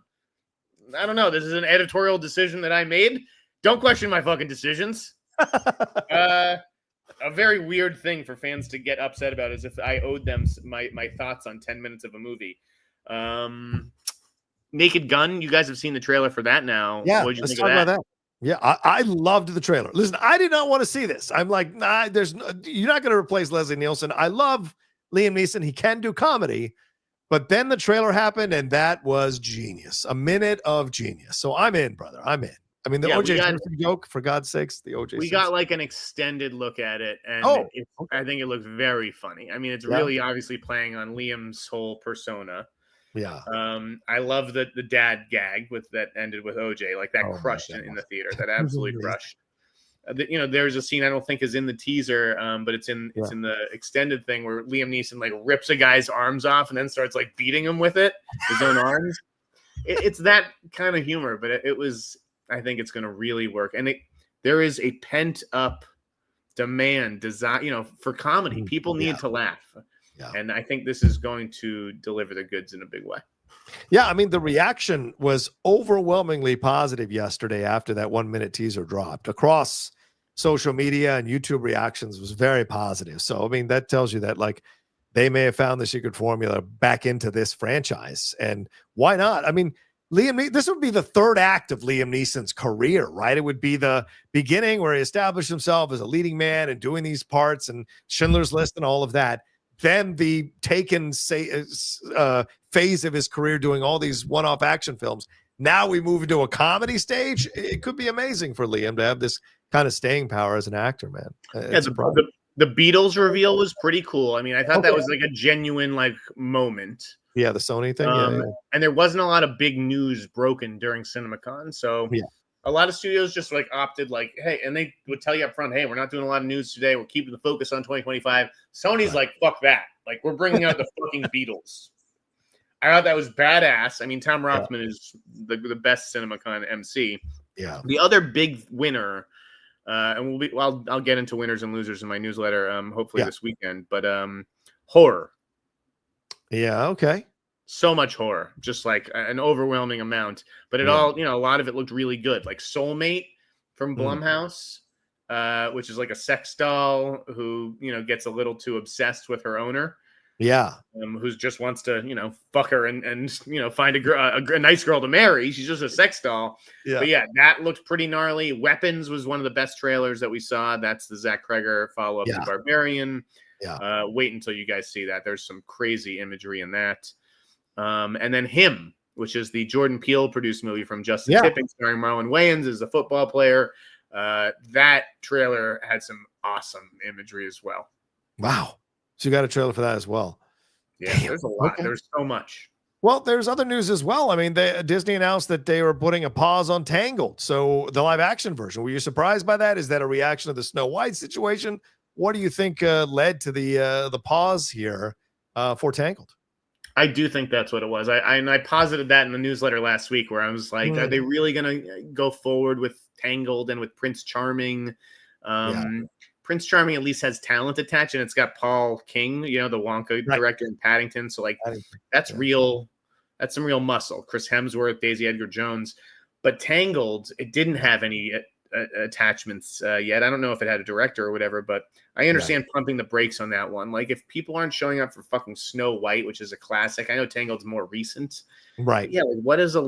I don't know. This is an editorial decision that I made. Don't question my fucking decisions. A very weird thing for fans to get upset about, as if I owed them my thoughts on 10 minutes of a movie. Naked Gun, you guys have seen the trailer for that now. Yeah, what did you let's think talk of that? about that. Yeah, I loved the trailer. Listen, I did not want to see this. I'm like, nah, you're not going to replace Leslie Nielsen. I love Liam Neeson. He can do comedy. But then the trailer happened, and that was genius. A minute of genius. So I'm in, brother. I'm in. I mean, the OJ Simpson joke, for God's sakes, the OJ We got like an extended look at it, and I think it looks very funny. I mean, it's really obviously playing on Liam's whole persona. Yeah. I love the dad gag that ended with OJ. Like, that crushed in the theater. That absolutely crushed. There's a scene I don't think is in the teaser, but it's in the extended thing where Liam Neeson like rips a guy's arms off and then starts like beating him with his own arms. It's that kind of humor, but it was. I think it's going to really work, and there is a pent up demand, for comedy. People need to laugh, and I think this is going to deliver the goods in a big way. Yeah, I mean, the reaction was overwhelmingly positive yesterday after that 1 minute teaser dropped across social media, and YouTube reactions was very positive. So, I mean, that tells you that like they may have found the secret formula back into this franchise, and why not? I mean, this would be the third act of Liam Neeson's career, right? It would be the beginning where he established himself as a leading man and doing these parts and Schindler's List and all of that. Then the Taken phase of his career doing all these one-off action films. Now we move into a comedy stage. It could be amazing for Liam to have this kind of staying power as an actor, man. The Beatles reveal was pretty cool. I mean, I thought that was like a genuine like moment. Yeah, the Sony thing. And there wasn't a lot of big news broken during CinemaCon. So a lot of studios just like opted like, hey, and they would tell you up front, hey, we're not doing a lot of news today. We're keeping the focus on 2025. Sony's like, fuck that. Like, we're bringing out the fucking Beatles. I thought that was badass. I mean, Tom Rothman is the best CinemaCon MC. Yeah. The other big winner, and I'll get into winners and losers in my newsletter, hopefully this weekend, but horror. Yeah, okay. So much horror, just like an overwhelming amount. But a lot of it looked really good. Like Soulmate from Blumhouse, which is like a sex doll who, gets a little too obsessed with her owner. Yeah. Who just wants to, fuck her and find a nice girl to marry. She's just a sex doll. Yeah. But yeah, that looked pretty gnarly. Weapons was one of the best trailers that we saw. That's the Zach Kreger follow-up to Barbarian. Yeah. Wait until you guys see that. There's some crazy imagery in that. And then Him, which is the Jordan Peele produced movie from Justin Tipping, starring Marlon Wayans as a football player. That trailer had some awesome imagery as well. Wow. So you got a trailer for that as well. Yeah, there's a lot. Okay. There's so much. Well, there's other news as well. I mean, Disney announced that they were putting a pause on Tangled. So the live action version, were you surprised by that? Is that a reaction to the Snow White situation? What do you think led to the pause here for Tangled? I do think that's what it was. I posited that in the newsletter last week where I was like, are they really going to go forward with Tangled and with Prince Charming? Prince Charming at least has talent attached, and it's got Paul King, the Wonka director in Paddington. So like that's real. That's some real muscle. Chris Hemsworth, Daisy Edgar Jones. But Tangled, it didn't have any attachments yet. I don't know if it had a director or whatever, but I understand pumping the brakes on that one. Like, if people aren't showing up for fucking Snow White, which is a classic, I know Tangled's more recent. Right. Yeah. Like, what is I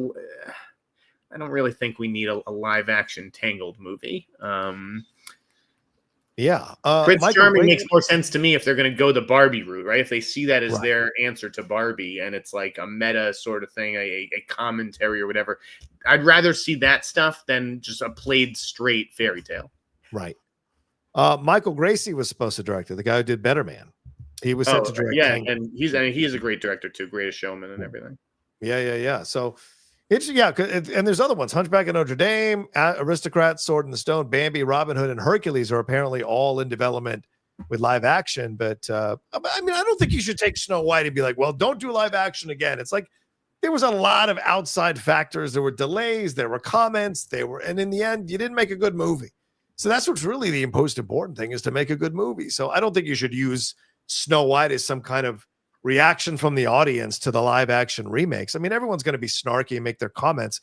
don't really think we need a live action Tangled movie. Prince Charming makes more sense to me if they're going to go the Barbie route, right? If they see that as their answer to Barbie and it's like a meta sort of thing, a commentary or whatever, I'd rather see that stuff than just a played straight fairy tale. Right. Michael Gracie was supposed to direct it, the guy who did Better Man. He was sent to direct. Yeah, Tangled. and he's a great director too, greatest showman and everything. Yeah. So it's and there's other ones. Hunchback of Notre Dame, Aristocrat, Sword in the Stone, Bambi, Robin Hood, and Hercules are apparently all in development with live action. But I mean, I don't think you should take Snow White and be like, well, don't do live action again. It's like there was a lot of outside factors. There were delays, there were comments, and in the end, you didn't make a good movie. So that's what's really the most important thing, is to make a good movie. So I don't think you should use Snow White as some kind of reaction from the audience to the live action remakes. I mean, everyone's going to be snarky and make their comments,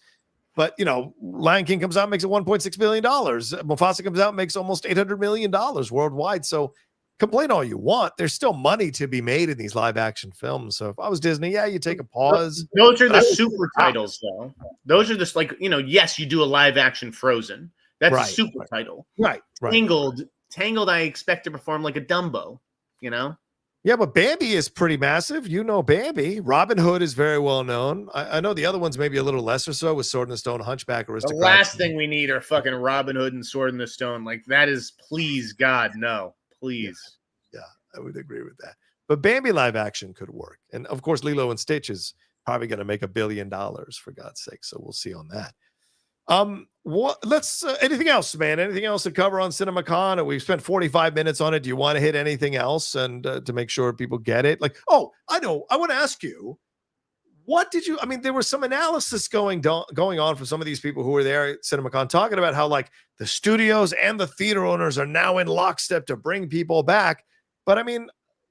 but Lion King comes out and makes it $1.6 billion. Mufasa comes out and makes almost $800 million worldwide. So complain all you want. There's still money to be made in these live action films. So if I was Disney, you take a pause. Those are the super titles, though. Those are just like, yes, you do a live action Frozen. That's a super title. Right. Tangled, I expect to perform like a Dumbo, Yeah, but Bambi is pretty massive. Bambi. Robin Hood is very well known. I know the other ones maybe a little lesser so, with Sword in the Stone, Hunchback, Aristocrat. The last thing we need are fucking Robin Hood and Sword in the Stone. Like, that is, please, God, no. Please. Yeah, I would agree with that. But Bambi live action could work. And, of course, Lilo and Stitch is probably going to make $1 billion, for God's sake. So we'll see on that. Anything else, man? Anything else to cover on CinemaCon? We've spent 45 minutes on it. Do you want to hit anything else and to make sure people get it? Like, I know. I want to ask you, there was some analysis going on from some of these people who were there at CinemaCon talking about how like the studios and the theater owners are now in lockstep to bring people back. But I mean,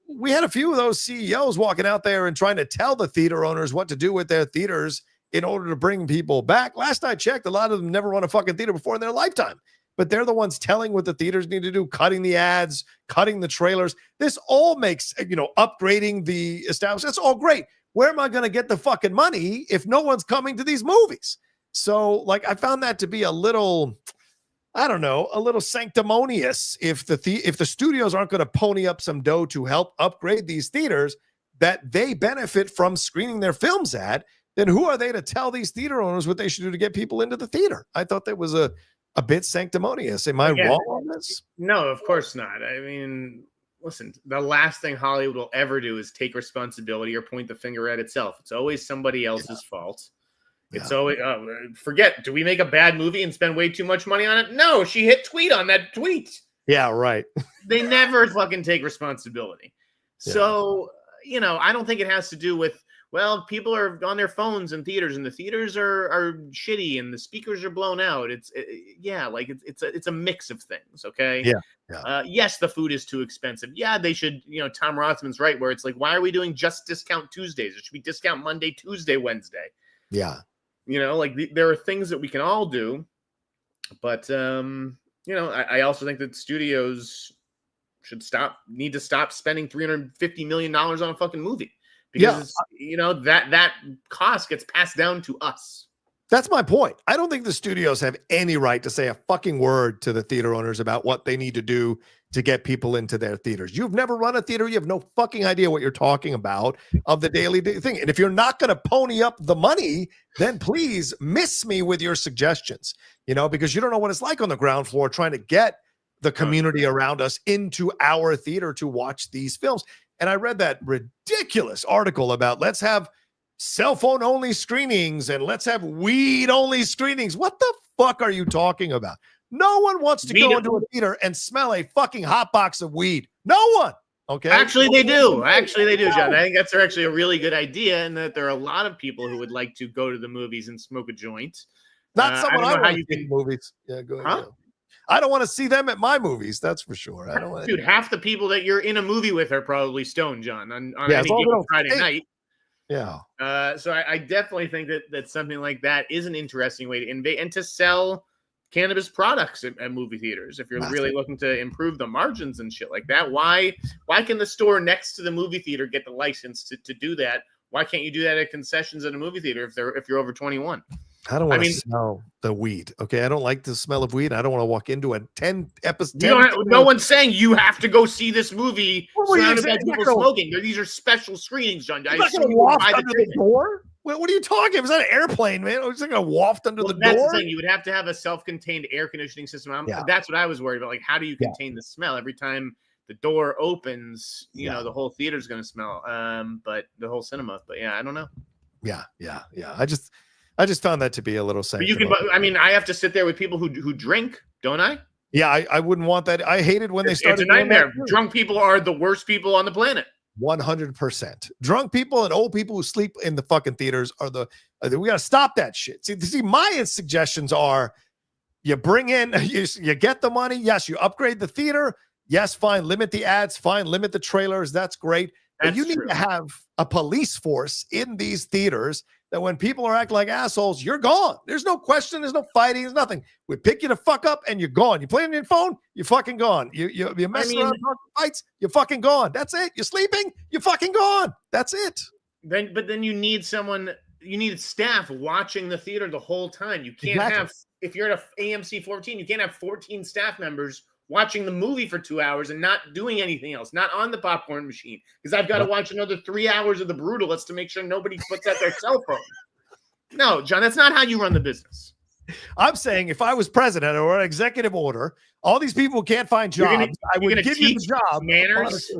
we had a few of those CEOs walking out there and trying to tell the theater owners what to do with their theaters in order to bring people back. Last I checked, a lot of them never run a fucking theater before in their lifetime, but they're the ones telling what the theaters need to do, cutting the ads, cutting the trailers. This all makes, upgrading the establishment. That's all great. Where am I going to get the fucking money if no one's coming to these movies? So like, I found that to be a little sanctimonious. If the studios aren't going to pony up some dough to help upgrade these theaters that they benefit from screening their films at, then who are they to tell these theater owners what they should do to get people into the theater? I thought that was a bit sanctimonious. Am I wrong on this? No, of course not. I mean, listen, the last thing Hollywood will ever do is take responsibility or point the finger at itself. It's always somebody else's fault. It's always, do we make a bad movie and spend way too much money on it? No, she hit tweet on that tweet. Yeah, right. They never fucking take responsibility. So, I don't think it has to do with, well, people are on their phones in theaters, and the theaters are shitty, and the speakers are blown out. It's a mix of things. Okay. Yeah. Yes, the food is too expensive. Yeah, they should. Tom Rothman's right, where it's like, why are we doing just discount Tuesdays? It should be discount Monday, Tuesday, Wednesday. Yeah. There are things that we can all do, but I also think that studios need to stop spending $350 million on a fucking movie. Because, that cost gets passed down to us. That's my point. I don't think the studios have any right to say a fucking word to the theater owners about what they need to do to get people into their theaters. You've never run a theater. You have no fucking idea what you're talking about of the daily thing. And if you're not going to pony up the money, then please miss me with your suggestions, because you don't know what it's like on the ground floor trying to get the community around us into our theater to watch these films. And I read that ridiculous article about let's have cell phone only screenings and let's have weed only screenings. What the fuck are you talking about? No one wants to go into a theater and smell a fucking hot box of weed. No one. Okay. Actually, they do. John. I think that's actually a really good idea, and that there are a lot of people who would like to go to the movies and smoke a joint. Not someone I want to see movies. Yeah, go ahead. Huh? I don't want to see them at my movies. That's for sure. I don't want. Dude, half the people that you're in a movie with are probably stoned, John, on any given Friday night. Yeah. So I definitely think that something like that is an interesting way to innovate and to sell cannabis products at movie theaters. If you're really looking to improve the margins and shit like that, why can the store next to the movie theater get the license to do that? Why can't you do that at concessions at a movie theater if you're over 21? I don't want to smell the weed. Okay, I don't like the smell of weed. I don't want to walk into a 10 episode. No one's saying you have to go see this movie surrounded by people smoking. These are special screenings, John. You're not going to waft under the door? What are you talking? It was not an airplane, man. It's not going to waft under the door. That's the thing. You would have to have a self-contained air conditioning system. That's what I was worried about. Like, how do you contain the smell every time the door opens, you know, the whole theater's going to smell. But the whole cinema. But yeah, I don't know. Yeah. I just found that to be a little sanctimonious. But I mean, I have to sit there with people who drink, don't I? Yeah, I wouldn't want that. I hated when they started. It's a nightmare. Drunk people are the worst people on the planet. 100%. Drunk people and old people who sleep in the fucking theaters are we got to stop that shit. See, my suggestions are you bring in, you get the money. Yes, you upgrade the theater. Yes, fine. Limit the ads. Fine. Limit the trailers. That's great. But you need to have a police force in these theaters that when people are acting like assholes, you're gone. There's no question. There's no fighting. There's nothing. We pick you the fuck up and you're gone. You play on your phone, you're fucking gone. You messing around fights, you're fucking gone. That's it. You're sleeping, you're fucking gone. That's it. But then you need staff watching the theater the whole time. You can't have, if you're at a AMC 14, you can't have 14 staff members watching the movie for 2 hours and not doing anything else, not on the popcorn machine, because I've got to watch another 3 hours of the Brutalists to make sure nobody puts out their cell phone. No, John, that's not how you run the business. I'm saying if I was president or an executive order, all these people who can't find jobs, I would give you the job. Manners.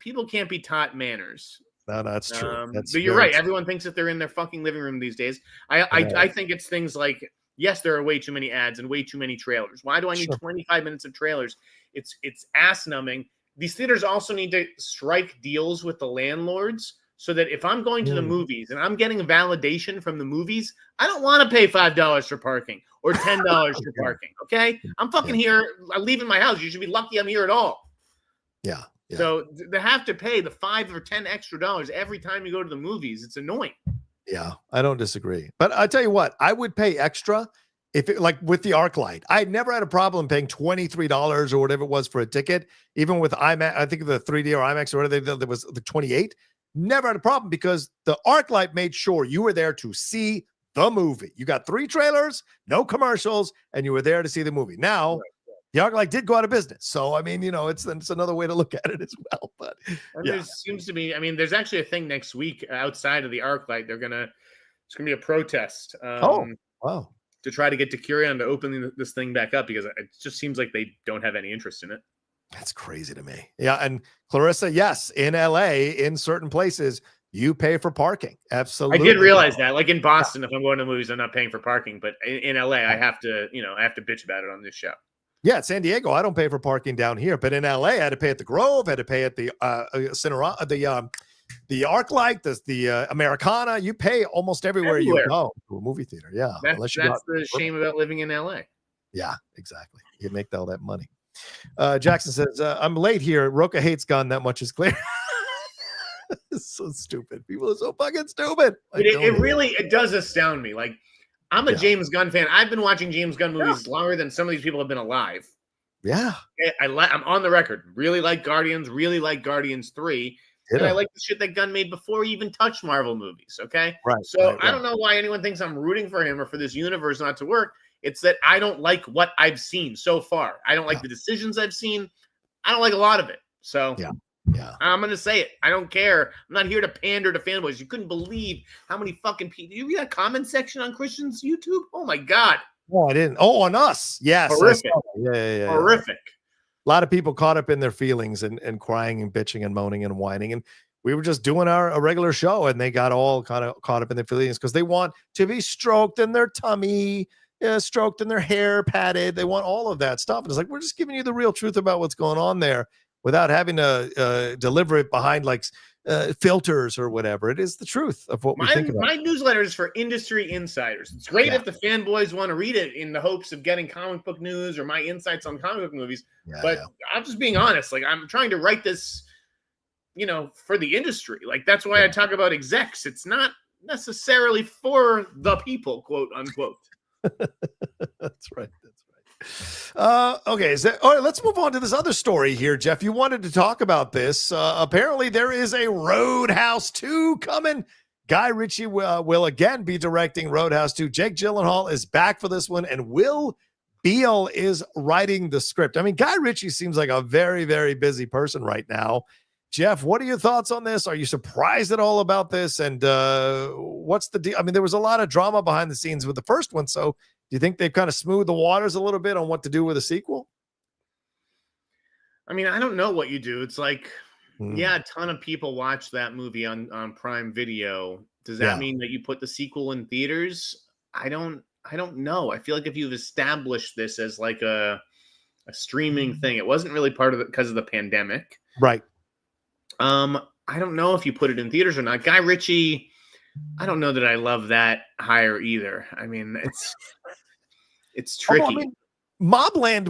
People can't be taught manners. No, that's true. But you're right. Everyone thinks that they're in their fucking living room these days. I think it's things like, yes, there are way too many ads and way too many trailers. Why do I need 25 minutes of trailers? It's ass numbing. These theaters also need to strike deals with the landlords so that if I'm going to the movies and I'm getting a validation from the movies, I don't want to pay $5 for parking or $10 for parking. Okay. I'm fucking here. I'm leaving my house. You should be lucky I'm here at all. Yeah. So they have to pay the $5 or $10 extra every time you go to the movies. It's annoying. Yeah, I don't disagree. But I tell you what, I would pay extra if it, like with the ArcLight. I never had a problem paying $23 or whatever it was for a ticket, even with IMAX. I think the 3D or IMAX or whatever there was the 28. Never had a problem because the ArcLight made sure you were there to see the movie. You got 3 trailers, no commercials, and you were there to see the movie. Now, the ArcLight did go out of business. So, I mean, you know, it's another way to look at it as well. But there seems to be, I mean, there's actually a thing next week outside of the ArcLight. It's going to be a protest. Wow. To try to get Decurion to open this thing back up because it just seems like they don't have any interest in it. That's crazy to me. Yeah. And Clarissa, yes, in LA, in certain places, you pay for parking. Absolutely. I did realize that. Like in Boston, if I'm going to movies, I'm not paying for parking. But in LA, I have to bitch about it on this show. Yeah, San Diego, I don't pay for parking down here, but in LA, I had to pay at the Grove, I had to pay at the the ArcLight, the Americana. You pay almost everywhere you go to a movie theater. Yeah, that's the shame about living in LA. Yeah, exactly. You make all that money. Jackson says, "I'm late here. Rocha hates Gun. That much is clear." It's so stupid. People are so fucking stupid. It does astound me. Like, I'm a James Gunn fan. I've been watching James Gunn movies longer than some of these people have been alive. Yeah. I'm on the record. Really like Guardians. Really like Guardians 3. And I like the shit that Gunn made before he even touched Marvel movies. Okay. Right. So I don't know why anyone thinks I'm rooting for him or for this universe not to work. It's that I don't like what I've seen so far. I don't like the decisions I've seen. I don't like a lot of it. So I'm going to say it. I don't care. I'm not here to pander to fanboys. You couldn't believe how many fucking people. You read a comment section on Christian's YouTube? Oh, my God. Oh, I didn't. Oh, on us. Yes. Horrific. Yeah. Horrific. A lot of people caught up in their feelings and crying and bitching and moaning and whining. And we were just doing a regular show and they got all kind of caught up in their feelings because they want to be stroked in their tummy, stroked in their hair, patted. They want all of that stuff. And it's like, we're just giving you the real truth about what's going on there without having to deliver it behind like filters or whatever. It is the truth of what we think about. My newsletter is for industry insiders. It's great if the fanboys want to read it in the hopes of getting comic book news or my insights on comic book movies. But I'm just being honest. Like, I'm trying to write this, for the industry. Like, that's why I talk about execs. It's not necessarily for the people, quote unquote. That's right. Okay, all right, let's move on to this other story here, Jeff. You wanted to talk about this. Apparently, there is a Roadhouse 2 coming. Guy Ritchie will again be directing Roadhouse 2. Jake Gyllenhaal is back for this one, and Will Beal is writing the script. I mean, Guy Ritchie seems like a very, very busy person right now. Jeff, what are your thoughts on this? Are you surprised at all about this? And what's the deal? I mean, there was a lot of drama behind the scenes with the first one, so do you think they've kind of smoothed the waters a little bit on what to do with a sequel? I mean, I don't know what you do. It's like, yeah, a ton of people watch that movie on Prime Video. Does that mean that you put the sequel in theaters? I don't know. I feel like if you've established this as like a streaming thing, it wasn't really part of it because of the pandemic. Right. I don't know if you put it in theaters or not. Guy Ritchie, I don't know that I love that hire either. I mean, it's tricky. I mean, Mobland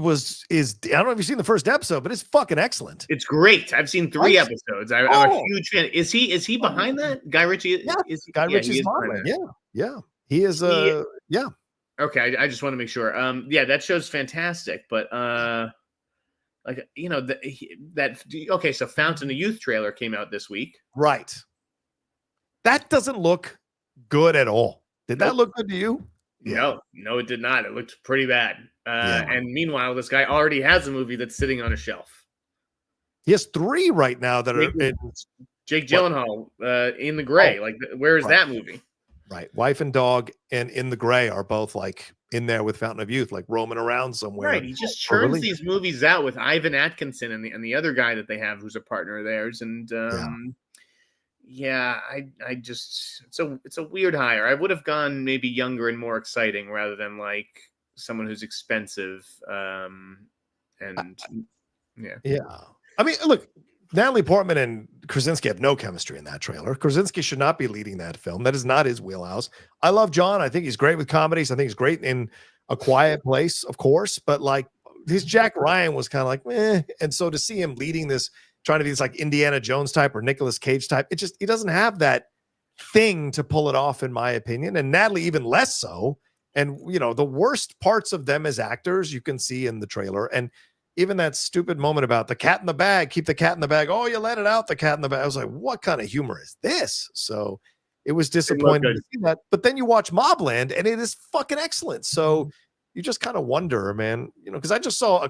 is I don't know if you've seen the first episode, but it's fucking excellent. It's great. I've seen 3 episodes. I'm a huge fan. Is he behind that? Guy Ritchie? Yeah, Guy Ritchie's Mobland. Yeah. He is yeah. Okay, I just want to make sure. Yeah, that show's fantastic, but like, you know, okay, so Fountain of Youth trailer came out this week. Right. That doesn't look good at all. Did that look good to you? No, it did not. It looked pretty bad. And meanwhile, this guy already has a movie that's sitting on a shelf. He has 3 right now that are Jake Gyllenhaal, In the Gray. Like, where is that movie? Right. Wife and Dog and In the Gray are both like in there with Fountain of Youth, like roaming around somewhere. Right. He just churns these movies out with Ivan Atkinson and the other guy that they have who's a partner of theirs. And I just it's a weird hire. I would have gone maybe younger and more exciting rather than like someone who's expensive. I mean, look, Natalie Portman and Krasinski have no chemistry in that trailer. Krasinski should not be leading that film. That is not his wheelhouse. I love John. I think he's great with comedies. I think he's great in A Quiet Place, of course. But like his Jack Ryan was kind of like, eh. And so to see him leading this, trying to be this like Indiana Jones type or Nicolas Cage type, he doesn't have that thing to pull it off, in my opinion. And Natalie even less so. And, you know, the worst parts of them as actors you can see in the trailer. And even that stupid moment about the cat in the bag, keep the cat in the bag. Oh, you let it out, the cat in the bag. I was like, what kind of humor is this? So it was disappointing to see that. But then you watch Mobland and it is fucking excellent. So you just kind of wonder, man, you know, because I just saw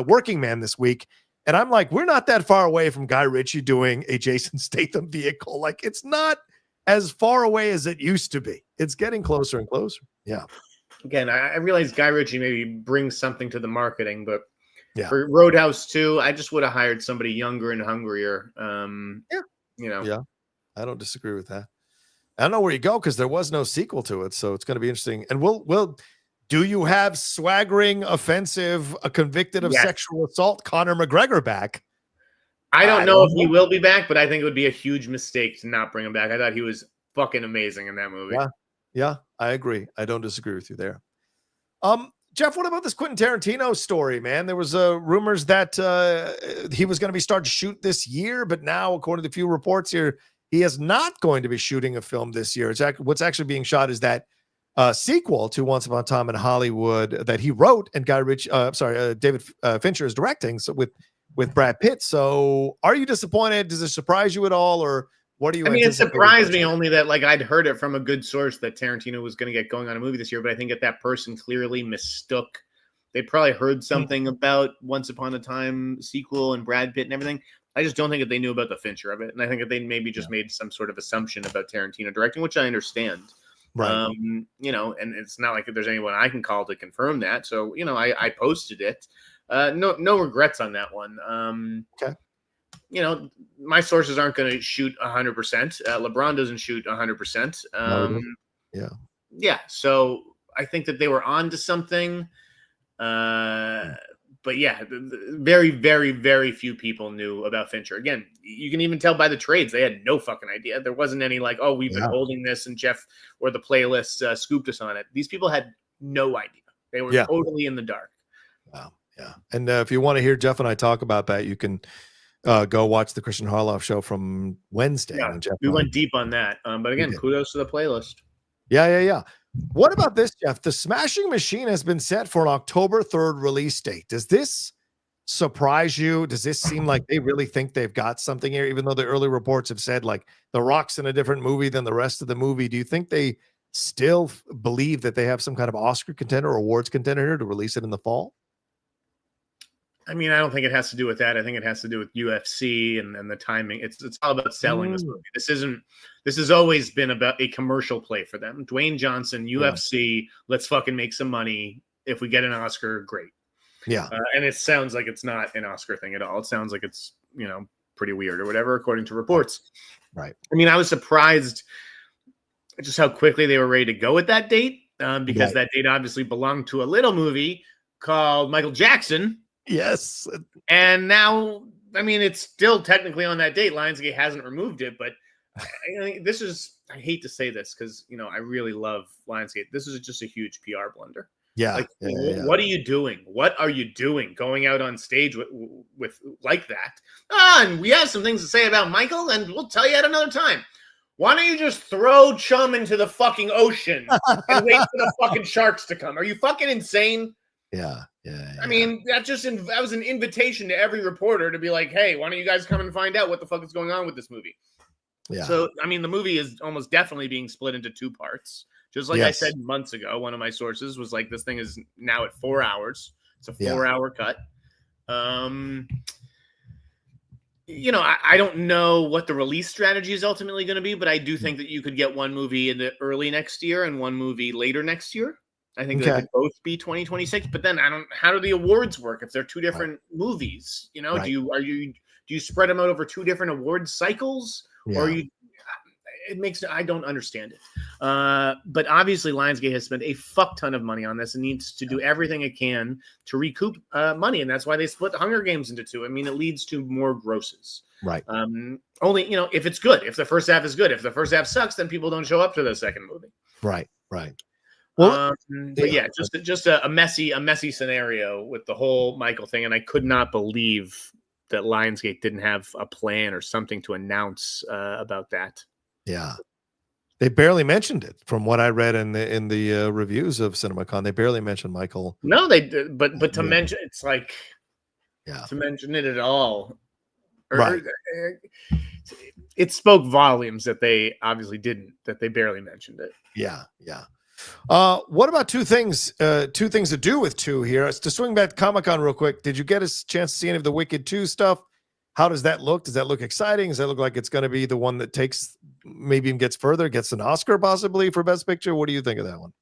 Working Man this week. And I'm like, we're not that far away from Guy Ritchie doing a Jason Statham vehicle. Like, it's not as far away as it used to be. It's getting closer and closer. Yeah. Again, I realize Guy Ritchie maybe brings something to the marketing, but for Roadhouse 2, I just would have hired somebody younger and hungrier. You know. Yeah, I don't disagree with that. I don't know where you go because there was no sequel to it, so it's going to be interesting. And we'll do you have swaggering, offensive, convicted of sexual assault Conor McGregor back? I don't know if he will be back, but I think it would be a huge mistake to not bring him back. I thought he was fucking amazing in that movie. Yeah, I agree. I don't disagree with you there. Jeff, what about this Quentin Tarantino story, man? There was rumors that he was going to be starting to shoot this year, but now, according to a few reports here, he is not going to be shooting a film this year. What's actually being shot is that sequel to Once Upon a Time in Hollywood that he wrote and David Fincher is directing, so with Brad Pitt. So are you disappointed? Does it surprise you at all, or what do you? I mean, it surprised me only that like I'd heard it from a good source that Tarantino was going to get going on a movie this year, but I think that person clearly mistook. They probably heard something about Once Upon a Time sequel and Brad Pitt and everything. I just don't think that they knew about the Fincher of it, and I think that they maybe just made some sort of assumption about Tarantino directing, which I understand. Right. You know, and it's not like there's anyone I can call to confirm that. So, you know, I posted it. No regrets on that one. Okay. You know, my sources aren't going to shoot 100%. LeBron doesn't shoot 100%. Yeah. So I think that they were on to something. But yeah, very, very, very few people knew about Fincher. Again, you can even tell by the trades. They had no fucking idea. There wasn't any like, oh, we've been holding this and Jeff or the playlist scooped us on it. These people had no idea. They were totally in the dark. Wow. Yeah. And if you want to hear Jeff and I talk about that, you can go watch the Christian Harloff show from Wednesday. Yeah, we went deep on that. But again, kudos to the playlist. Yeah. What about this, Jeff? The Smashing Machine has been set for an October 3rd release date. Does this surprise you? Does this seem like they really think they've got something here, even though the early reports have said like The Rock's in a different movie than the rest of the movie? Do you think they still believe that they have some kind of Oscar contender or awards contender here to release it in the fall? I mean, I don't think it has to do with that. I think it has to do with UFC and the timing. It's all about selling this movie. This has always been about a commercial play for them. Dwayne Johnson, UFC, let's fucking make some money. If we get an Oscar, great. Yeah. And it sounds like it's not an Oscar thing at all. It sounds like it's, pretty weird or whatever, according to reports. Right. I mean, I was surprised just how quickly they were ready to go with that date, because that date obviously belonged to a little movie called Michael Jackson. Yes. And now, I mean, it's still technically on that date. Lionsgate hasn't removed it, but this is, I hate to say this because, I really love Lionsgate. This is just a huge PR blunder. Yeah. Like, what are you doing? What are you doing going out on stage with like that? And we have some things to say about Michael, and we'll tell you at another time. Why don't you just throw Chum into the fucking ocean and wait for the fucking sharks to come? Are you fucking insane? Yeah. I mean, that was an invitation to every reporter to be like, hey, why don't you guys come and find out what the fuck is going on with this movie? Yeah. So, I mean, the movie is almost definitely being split into 2 parts. Just like I said months ago, one of my sources was like, this thing is now at 4 hours. It's a 4-hour cut. I don't know what the release strategy is ultimately going to be, but I do think that you could get one movie in the early next year and one movie later next year. I think they could both be 2026, but then how do the awards work if they're 2 different movies? Do you spread them out over 2 different award cycles? Yeah. Or I don't understand it. But obviously Lionsgate has spent a fuck ton of money on this and needs to do everything it can to recoup money. And that's why they split the Hunger Games into 2. I mean, it leads to more grosses. Right. Only, if it's good, if the first half is good, if the first half sucks, then people don't show up to the second movie. Right. Well, but yeah, just a messy scenario with the whole Michael thing. And I could not believe that Lionsgate didn't have a plan or something to announce about that. Yeah, they barely mentioned it from what I read in the reviews of CinemaCon. They barely mentioned Michael. No, they did, but to mention it's like, to mention it at all, right? It spoke volumes that they obviously didn't. That they barely mentioned it. Yeah. What about 2 things? 2 things to do with 2 here. To swing back to Comic-Con real quick. Did you get a chance to see any of the Wicked 2 stuff? How does that look? Does that look exciting? Does that look like it's going to be the one that maybe even gets further, gets an Oscar possibly for Best Picture? What do you think of that one?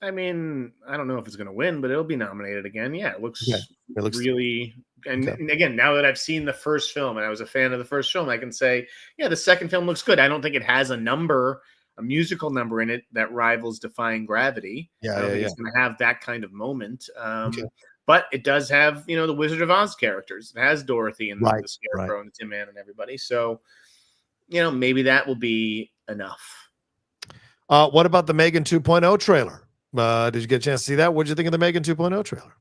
I mean, I don't know if it's going to win, but it'll be nominated again. Yeah, it looks really. And again, now that I've seen the first film and I was a fan of the first film, I can say, yeah, the second film looks good. I don't think it has a musical number in it that rivals Defying Gravity. I don't think it's going to have that kind of moment. But it does have, the Wizard of Oz characters. It has Dorothy and the Scarecrow and the Tin Man and everybody. So, maybe that will be enough. What about the Megan 2.0 trailer? Did you get a chance to see that? What did you think of the Megan 2.0 trailer?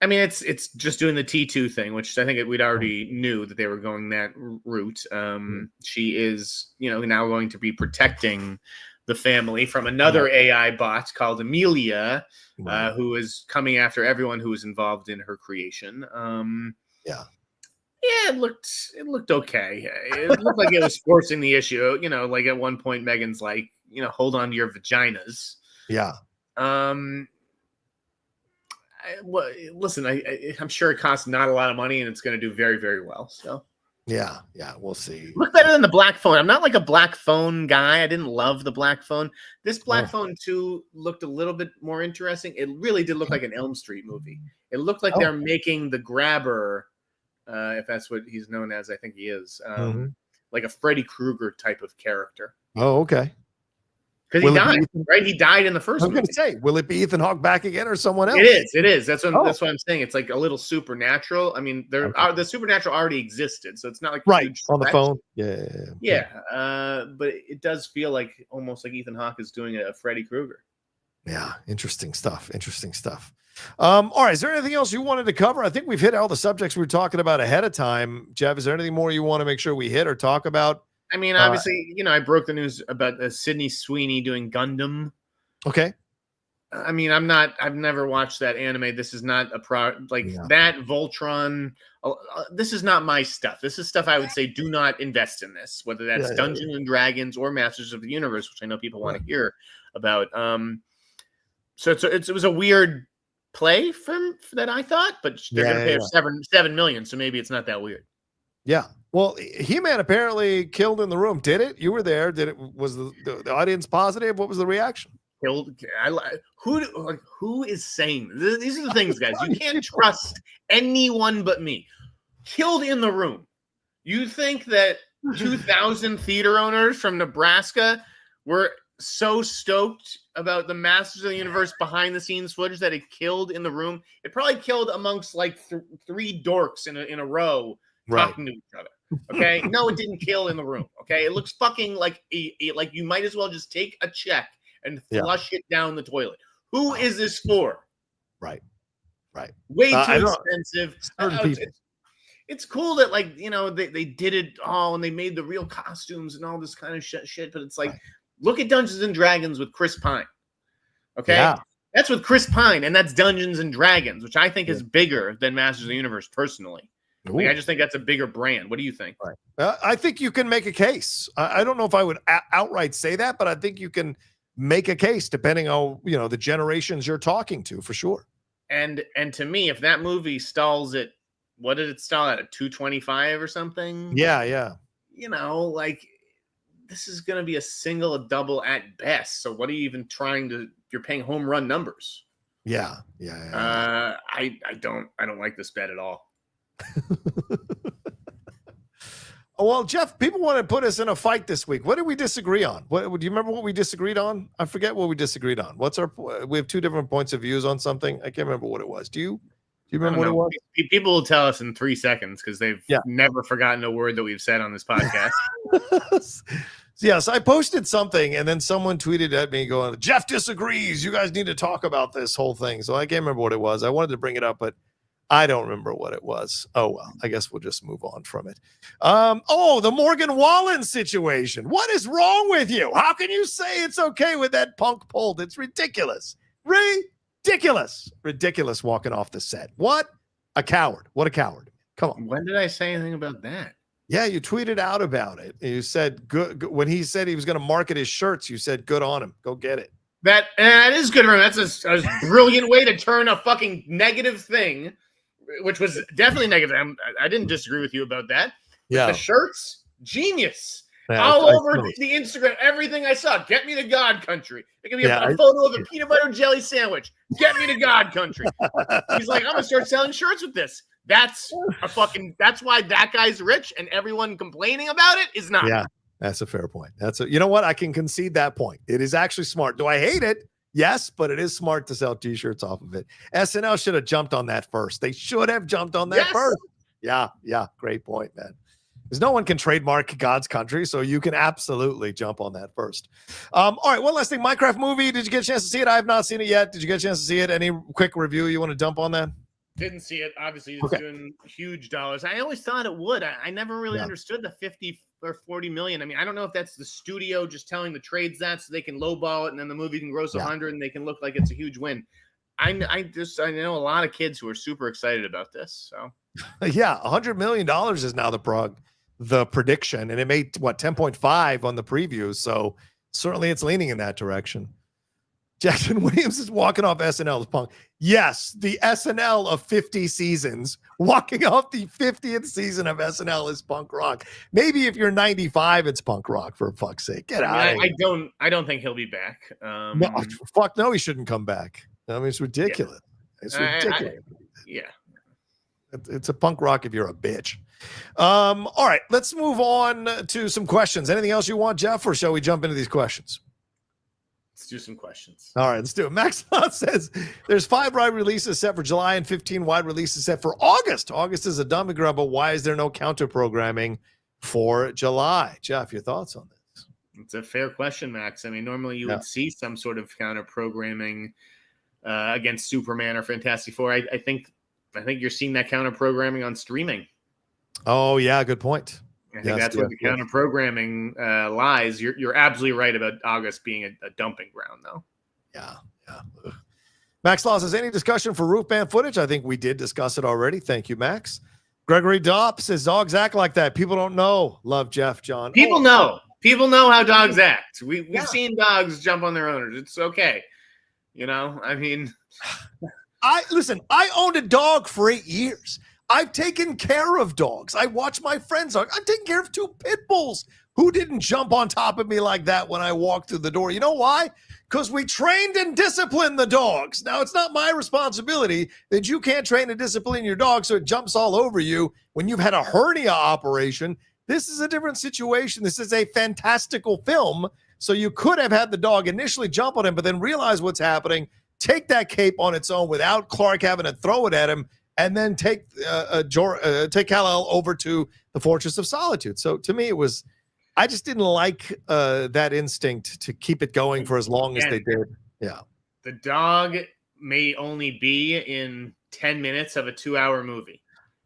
I mean, it's just doing the T2 thing, which I think we'd already knew that they were going that route. She is, now going to be protecting the family from another AI bot called Amelia, who is coming after everyone who was involved in her creation. It looked okay. It looked like it was forcing the issue. Like at one point, Megan's like, hold on to your vaginas. Yeah. Listen, I'm sure it costs not a lot of money, and it's going to do very, very well. So. Yeah, we'll see. Look better than the black phone. I'm not like a black phone guy. I didn't love the black phone. This black phone 2 looked a little bit more interesting. It really did look like an Elm Street movie. It looked like they're making the grabber, if that's what he's known as, I think he is, like a Freddy Krueger type of character. Oh, okay. Because he died, right? He died in the first movie. I was going to say, will it be Ethan Hawke back again or someone else? It is. That's what I'm saying. It's like a little supernatural. I mean, the supernatural already existed, so it's not like right on the phone. Yeah. But it does feel like almost like Ethan Hawke is doing a Freddy Krueger. Yeah, interesting stuff. All right, is there anything else you wanted to cover? I think we've hit all the subjects we were talking about ahead of time. Jeff, is there anything more you want to make sure we hit or talk about? I mean, obviously, I broke the news about Sydney Sweeney doing Gundam. Okay. I mean, I've never watched that anime. This is not that Voltron. This is not my stuff. This is stuff I would say do not invest in this, whether that's Dungeons and Dragons or Masters of the Universe, which I know people want to hear about. So it was a weird play that I thought, but they're going to pay her $7 million, so maybe it's not that weird. Yeah. Well, He-Man apparently killed in the room. Did it? You were there. Was the audience positive? What was the reaction? killed. Who is saying this? These are the things, guys. You can't trust anyone but me. Killed in the room. You think that 2,000 theater owners from Nebraska were so stoked about the Masters of the Universe behind the scenes footage that it killed in the room? It probably killed amongst like three dorks in a row talking to each other. Okay, no, it didn't kill in the room. Okay, it looks fucking like like you might as well just take a check and flush it down the toilet. Who is this for? Right. Way too expensive. It's cool that, like, you know, they did it all and they made the real costumes and all this kind of shit. But it's like, look at Dungeons and Dragons with Chris Pine. Okay, that's with Chris Pine, and that's Dungeons and Dragons, which I think is bigger than Masters of the Universe personally. Like, I just think that's a bigger brand. What do you think? I think you can make a case. I don't know if I would outright say that, but I think you can make a case depending on, you know, the generations you're talking to, for sure. And to me, if that movie stalls at, what did it stall at 225 or something? Yeah. You know, like, this is going to be a single, a double at best. So what are you even trying to? You're paying home run numbers. Yeah. I don't like this bet at all. Well, Jeff, people want to put us in a fight this week. What did we disagree on? Do you remember what we disagreed on? I forget what we disagreed on. We have two different points of views on something. I can't remember what it was. Do you remember what it was? People will tell us in 3 seconds because they've never forgotten a word that we've said on this podcast. Yes, I posted something and then someone tweeted at me going, Jeff disagrees. You guys need to talk about this whole thing. So I can't remember what it was. I wanted to bring it up, but I don't remember what it was. Oh, well, I guess we'll just move on from it. The Morgan Wallen situation. What is wrong with you? How can you say it's okay with that punk pulled? It's ridiculous. Ridiculous walking off the set. What a coward. What a coward. Come on. When did I say anything about that? Yeah, you tweeted out about it. You said good. When he said he was going to market his shirts, you said good on him. Go get it. That is good. That's a brilliant way to turn a fucking negative thing, which was definitely negative. I didn't disagree with you about that. Yeah. The shirts, genius. All over the Instagram, everything I saw. Get me to God country. It could be a photo of a peanut butter jelly sandwich. Get me to God country. He's like, I'm going to start selling shirts with this. That's why that guy's rich and everyone complaining about it is not. Yeah, that's a fair point. You know what? I can concede that point. It is actually smart. Do I hate it? Yes, but it is smart to sell t-shirts off of it. SNL should have jumped on that first. They should have jumped on that first. Yeah. Great point, man. Because no one can trademark God's country, so you can absolutely jump on that first. All right, one last thing. Minecraft movie. Did you get a chance to see it? I have not seen it yet. Did you get a chance to see it? Any quick review you want to dump on that? Didn't see it. Obviously, it's doing huge dollars. I always thought it would. I never really understood the 50 or 40 million. I mean, I don't know if that's the studio just telling the trades that so they can lowball it and then the movie can gross 100 and they can look like it's a huge win. I know a lot of kids who are super excited about this. So yeah, $100 million is now the prediction, and it made 10.5 on the preview. So certainly it's leaning in that direction. Jackson Williams is walking off SNL as punk. Yes, the SNL of 50 seasons. Walking off the 50th season of SNL is punk rock. Maybe if you're 95, it's punk rock, for fuck's sake. Get out of here. I don't think he'll be back. No, he shouldn't come back. I mean, it's ridiculous. Yeah. It's ridiculous. It's a punk rock if you're a bitch. All right, let's move on to some questions. Anything else you want, Jeff, or shall we jump into these questions? Let's do some questions. All right, let's do it. Max says there's 5 wide releases set for July and 15 wide releases set for August. August is a dummy grub, but why is there no counter programming for July? Jeff, your thoughts on this? It's a fair question, Max. I mean, normally you would see some sort of counter programming against Superman or Fantastic Four. I think you're seeing that counter programming on streaming. Oh yeah, good point. I think that's where the counter programming lies. You're absolutely right about August being a dumping ground, though. Yeah. Ugh. Max Law says, any discussion for roof band footage? I think we did discuss it already. Thank you, Max. Gregory Dopp says, dogs act like that. People don't know. Love Jeff, John. People know. People know how dogs act. We've seen dogs jump on their owners. It's okay. You know, I mean. I owned a dog for 8 years. I've taken care of dogs. I watch my friends' dog. I've taken care of 2 pit bulls. Who didn't jump on top of me like that when I walked through the door? You know why? because we trained and disciplined the dogs. Now, it's not my responsibility that you can't train and discipline your dog so it jumps all over you when you've had a hernia operation. This is a different situation. This is a fantastical film. So you could have had the dog initially jump on him, but then realize what's happening, take that cape on its own without Clark having to throw it at him, and then take Kal-El over to the Fortress of Solitude. So to me, I just didn't like that instinct to keep it going for as long as they did. Yeah. The dog may only be in 10 minutes of a 2-hour movie,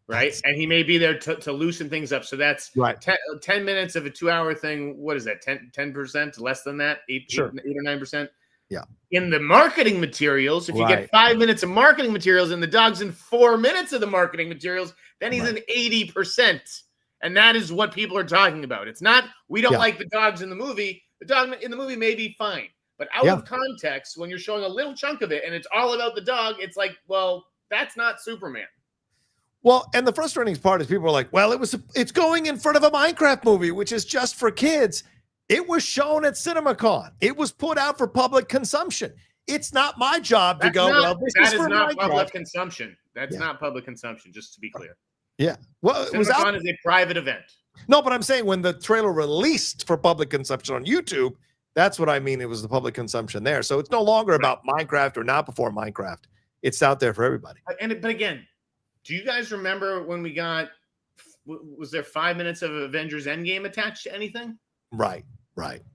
right? And he may be there to loosen things up. So that's right. 10 minutes of a 2-hour thing. What is that? 10%? Less than that? 8 or 9%? Yeah. In the marketing materials, if you get 5 minutes of marketing materials and the dog's in 4 minutes of the marketing materials, then he's in 80%. And that is what people are talking about. It's not, we don't like the dogs in the movie. The dog in the movie may be fine. But out of context, when you're showing a little chunk of it and it's all about the dog, it's like, well, that's not Superman. Well, and the frustrating part is people are like, well, it's going in front of a Minecraft movie, which is just for kids. It was shown at CinemaCon. It was put out for public consumption. It's not my job to go, that is not public consumption. That's not public consumption, just to be clear. Yeah. Well, CinemaCon is a private event. No, but I'm saying when the trailer released for public consumption on YouTube, that's what I mean. It was the public consumption there. So it's no longer about Minecraft or not before Minecraft. It's out there for everybody. But again, do you guys remember when we got, was there 5 minutes of Avengers Endgame attached to anything? Right.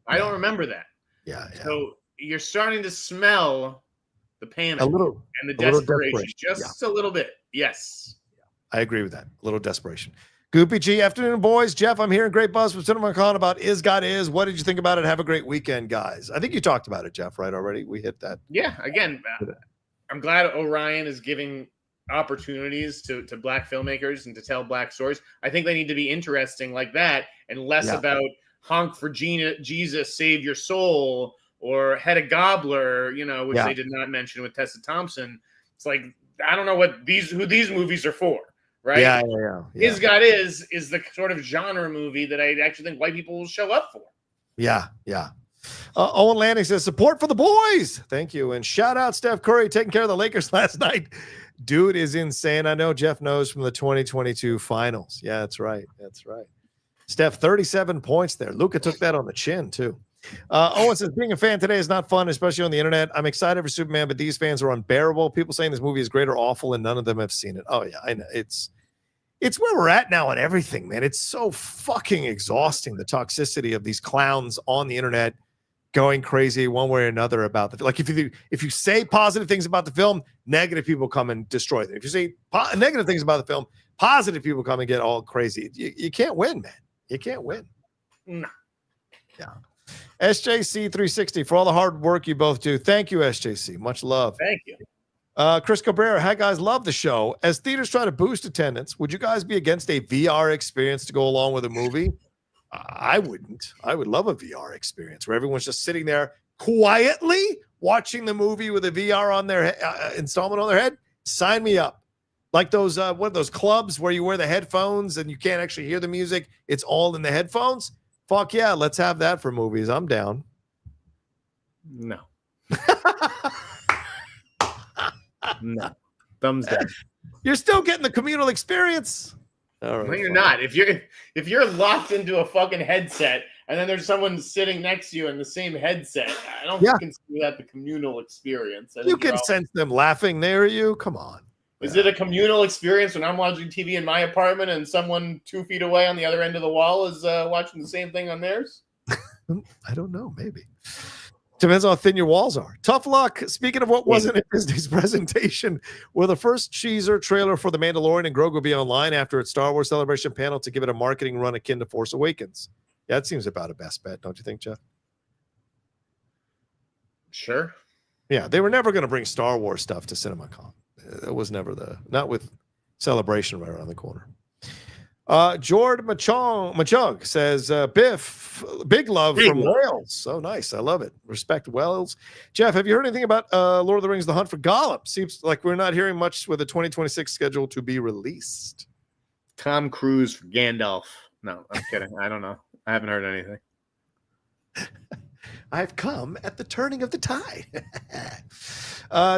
I don't remember that. Yeah. So you're starting to smell the panic and the desperation. Just a little bit. Yes. I agree with that. A little desperation. Goopy G, afternoon, boys. Jeff, I'm hearing great buzz from CinemaCon about Is God Is. What did you think about it? Have a great weekend, guys. I think you talked about it, Jeff, right? Already? We hit that. Yeah. Again, I'm glad Orion is giving opportunities to Black filmmakers and to tell Black stories. I think they need to be interesting like that and less about honk for Jesus, save your soul, or head a gobbler, which they did not mention with Tessa Thompson. It's like, I don't know who these movies are for, right? Yeah. Is God is the sort of genre movie that I actually think white people will show up for. Yeah. Owen Lanning says, support for the boys. Thank you. And shout out Steph Curry taking care of the Lakers last night. Dude is insane. I know Jeff knows from the 2022 finals. Yeah, that's right. Steph, 37 points there. Luka took that on the chin, too. Owen says, being a fan today is not fun, especially on the internet. I'm excited for Superman, but these fans are unbearable. People saying this movie is great or awful, and none of them have seen it. Oh, yeah, I know. It's where we're at now on everything, man. It's so fucking exhausting, the toxicity of these clowns on the internet going crazy one way or another about the film. Like, if you say positive things about the film, negative people come and destroy them. If you say negative things about the film, positive people come and get all crazy. You can't win, man. You can't win. No. Yeah. SJC 360 for all the hard work you both do. Thank you, SJC. Much love. Thank you. Chris Cabrera, hi guys, love the show. As theaters try to boost attendance, would you guys be against a VR experience to go along with a movie? I wouldn't. I would love a VR experience where everyone's just sitting there quietly watching the movie with a VR on their installment on their head. Sign me up. Like those what are those clubs where you wear the headphones and you can't actually hear the music. It's all in the headphones. Fuck yeah, let's have that for movies. I'm down. No. No. Thumbs down. You're still getting the communal experience. All right, no, you're not. If you're locked into a fucking headset and then there's someone sitting next to you in the same headset, I don't consider that the communal experience. You can sense them laughing near you. Come on. Is it a communal experience when I'm watching TV in my apartment and someone 2 feet away on the other end of the wall is watching the same thing on theirs? I don't know. Maybe. Depends on how thin your walls are. Tough luck. Speaking of what wasn't in Disney's presentation, will the first teaser trailer for The Mandalorian and Grogu be online after its Star Wars Celebration panel to give it a marketing run akin to Force Awakens? Yeah, that seems about a best bet, don't you think, Jeff? Sure. Yeah, they were never going to bring Star Wars stuff to CinemaCon. It was never not with Celebration right around the corner. Jord Machung says, Biff, big love from Wales. So nice. I love it. Respect Wales. Jeff, have you heard anything about Lord of the Rings, The Hunt for Gollum? Seems like we're not hearing much with the 2026 schedule to be released. Tom Cruise for Gandalf. No, I'm kidding. I don't know. I haven't heard anything. I've come at the turning of the tide.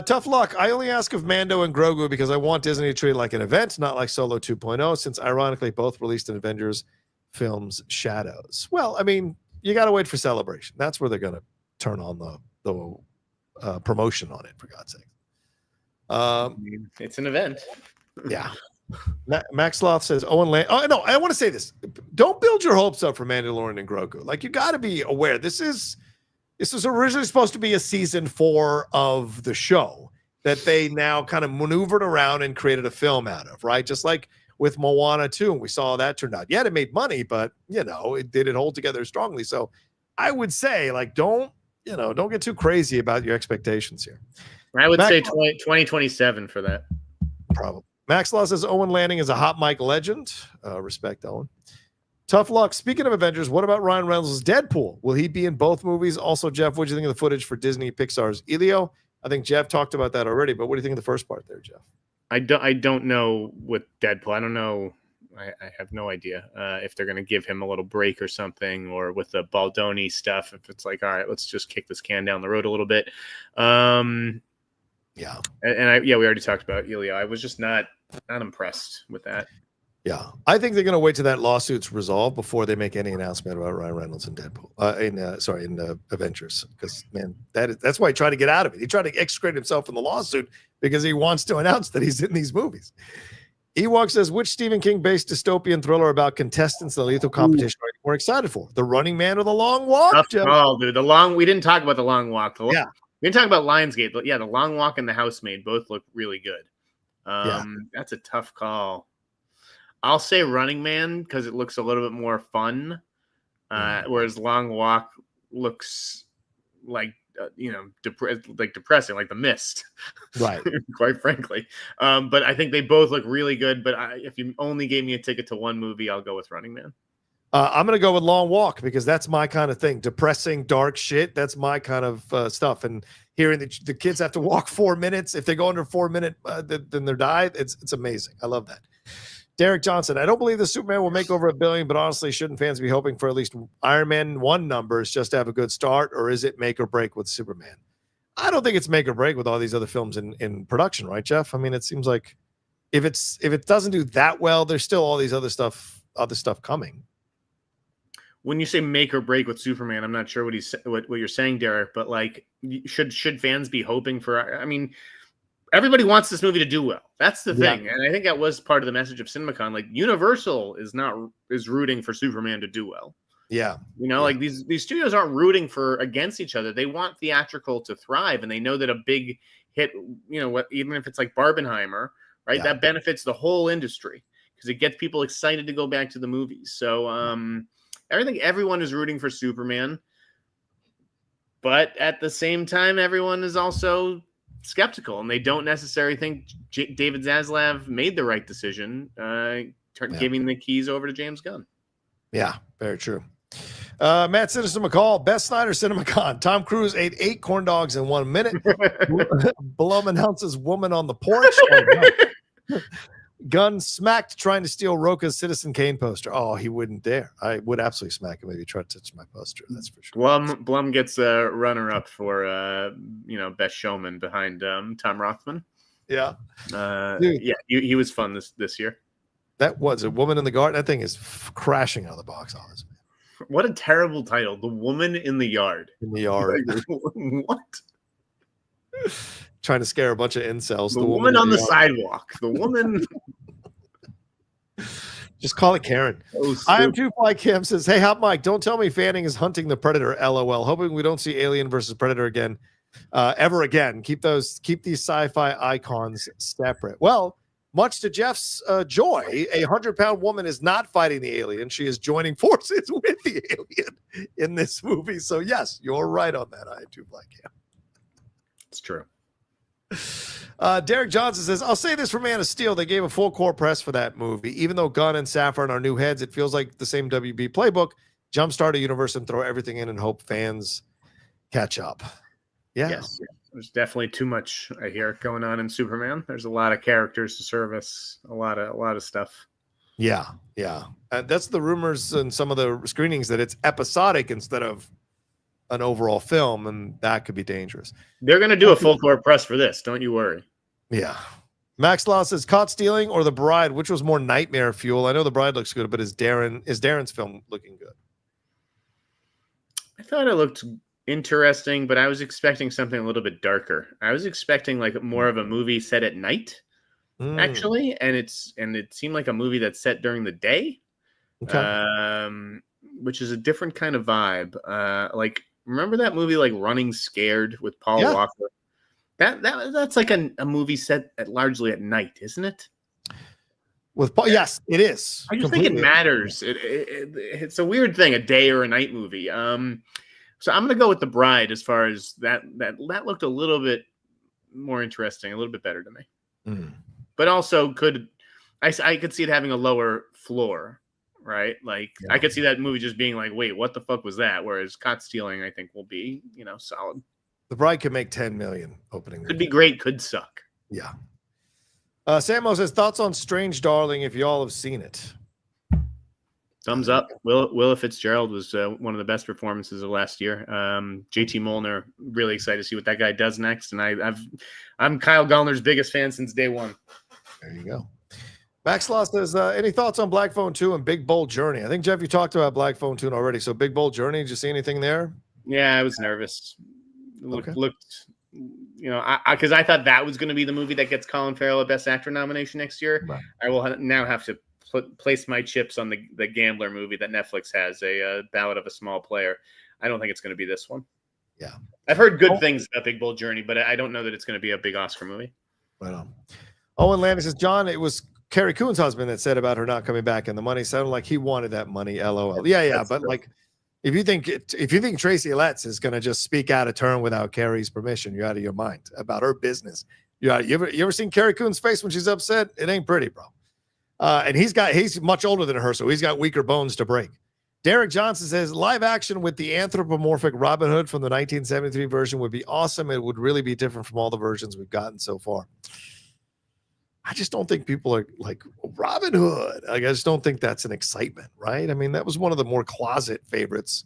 Tough luck. I only ask of Mando and Grogu because I want Disney to treat it like an event, not like Solo 2.0, since ironically both released in Avengers films Shadows. Well, I mean, you got to wait for Celebration. That's where they're going to turn on the promotion on it, for God's sake. It's an event. Yeah. Max Sloth says, Owen Land. Oh, no, I want to say this. Don't build your hopes up for Mandalorian and Grogu. Like, you got to be aware. This was originally supposed to be a season 4 of the show that they now kind of maneuvered around and created a film out of, right? Just like with Moana 2, and we saw how that turned out. Yeah, it made money, but, it didn't hold together strongly. So I would say, like, don't get too crazy about your expectations here. I would say 2027 for that. Probably. Max Law says Owen Lanning is a hot mic legend. Respect, Owen. Tough luck. Speaking of Avengers, what about Ryan Reynolds' Deadpool? Will he be in both movies? Also, Jeff, what do you think of the footage for Disney Pixar's Elio? I think Jeff talked about that already, but what do you think of the first part there, Jeff? I don't know with Deadpool. I don't know. I have no idea if they're going to give him a little break or something, or with the Baldoni stuff, if it's like, all right, let's just kick this can down the road a little bit. Yeah. And we already talked about Elio. I was just not impressed with that. Yeah. I think they're going to wait till that lawsuit's resolved before they make any announcement about Ryan Reynolds and Deadpool. In Avengers. Because, man, that's why he tried to get out of it. He tried to extricate himself from the lawsuit because he wants to announce that he's in these movies. Ewok says, which Stephen King-based dystopian thriller about contestants in the lethal competition are you more excited for? The Running Man or The Long Walk? Oh, dude, we didn't talk about The Long Walk. We didn't talk about Lionsgate, but yeah, The Long Walk and The Housemaid both look really good. That's a tough call. I'll say Running Man because it looks a little bit more fun, whereas Long Walk looks like depressing, like The Mist, right? Quite frankly. But I think they both look really good. But if you only gave me a ticket to one movie, I'll go with Running Man. I'm going to go with Long Walk because that's my kind of thing. Depressing, dark shit. That's my kind of stuff. And hearing the kids have to walk 4 minutes, if they go under 4 minutes, then they're died. It's amazing. I love that. Derek Johnson, I don't believe the Superman will make over $1 billion, but honestly, shouldn't fans be hoping for at least Iron Man 1 numbers just to have a good start, or is it make or break with Superman? I don't think it's make or break with all these other films in production, right, Jeff? I mean, it seems like if it doesn't do that well, there's still all these other stuff coming. When you say make or break with Superman, I'm not sure what you're saying, Derek, but like, should fans be hoping for? I mean, everybody wants this movie to do well. That's the thing. And I think that was part of the message of CinemaCon. Like, Universal is rooting for Superman to do well. Yeah. Like these studios aren't rooting against each other. They want theatrical to thrive. And they know that a big hit, even if it's like Barbenheimer, right? That benefits the whole industry because it gets people excited to go back to the movies. So I think everyone is rooting for Superman. But at the same time, everyone is also skeptical, and they don't necessarily think David Zaslav made the right decision, giving the keys over to James Gunn. Yeah, very true. Matt Citizen McCall, best Sneider CinemaCon. Tom Cruise ate 8 corn dogs in 1 minute. Blum announces woman on the porch. Gunn smacked trying to steal Rocha's Citizen Kane poster. Oh, he wouldn't dare. I would absolutely smack him if he tried to touch my poster. That's for sure. Blum gets a runner-up for best showman behind Tom Rothman. Yeah. He was fun this year. That was A Woman in the Garden. That thing is crashing out of the box office, man. What a terrible title. The Woman in the Yard. In the Yard. What? Trying to scare a bunch of incels. The woman on the sidewalk. The woman. Just call it Karen. I am Two Fly Kim says, hey, Hot Mike, don't tell me Fanning is hunting the Predator. LOL. Hoping we don't see Alien versus Predator again, ever again. Keep these sci-fi icons separate. Well, much to Jeff's joy, a 100-pound woman is not fighting the alien. She is joining forces with the alien in this movie. So yes, you're right on that. I am Two Fly Kim. It's true. Derek Johnson says, I'll say this for Man of Steel. They gave a full court press for that movie. Even though Gunn and Safran are new heads, it feels like the same WB playbook. Jumpstart a universe and throw everything in and hope fans catch up. Yeah. Yes. There's definitely too much, I hear, going on in Superman. There's a lot of characters to service, a lot of stuff. Yeah. That's the rumors and some of the screenings that it's episodic instead of an overall film, and that could be dangerous. They're going to do a full court press for this. Don't you worry. Yeah. Max Law says, Caught Stealing or The Bride, which was more nightmare fuel? I know The Bride looks good, but is Darren's film looking good? I thought it looked interesting, but I was expecting something a little bit darker. I was expecting like more of a movie set at night, actually, and it seemed like a movie that's set during the day, which is a different kind of vibe. Like, remember that movie like Running Scared with Paul Walker? That's like a movie set largely at night, isn't it? With Paul, yes, it is. I just think it matters. It's a weird thing, a day or a night movie. So I'm gonna go with The Bride as far as that looked a little bit more interesting, a little bit better to me. But also I could see it having a lower floor, right? Like I could see that movie just being like, wait, what the fuck was that? Whereas Caught Stealing, I think, will be, solid. The Bride could make 10 million opening. Could be great, could suck. Yeah. Samo says, thoughts on Strange Darling if y'all have seen it? Thumbs up. Willa Fitzgerald was one of the best performances of last year. JT Molnar, really excited to see what that guy does next. And I'm Kyle Gallner's biggest fan since day one. There you go. Max Law says, any thoughts on Black Phone 2 and Big Bold Journey? I think, Jeff, you talked about Black Phone 2 already. So Big Bold Journey, did you see anything there? Yeah, I was nervous. Looked, because I thought that was going to be the movie that gets Colin Farrell a Best Actor nomination next year. Right. I will now have to place my chips on the Gambler movie that Netflix has, a Ballad of a Small Player. I don't think it's going to be this one. Yeah, I've heard good things about Big Bold Journey, but I don't know that it's going to be a big Oscar movie. Right on. Owen Landis says, John, it was Carrie Coon's husband that said about her not coming back, and the money sounded like he wanted that money. LOL. Yeah, but true. Like, if you think Tracy Letts is going to just speak out of turn without Carrie's permission, you're out of your mind about her business. You ever seen Carrie Coon's face when she's upset? It ain't pretty, bro. And he's much older than her, so he's got weaker bones to break. Derek Johnson says, live action with the anthropomorphic Robin Hood from the 1973 version would be awesome. It would really be different from all the versions we've gotten so far. I just don't think people are like Robin Hood. I just don't think that's an excitement, right? I mean, that was one of the more closet favorites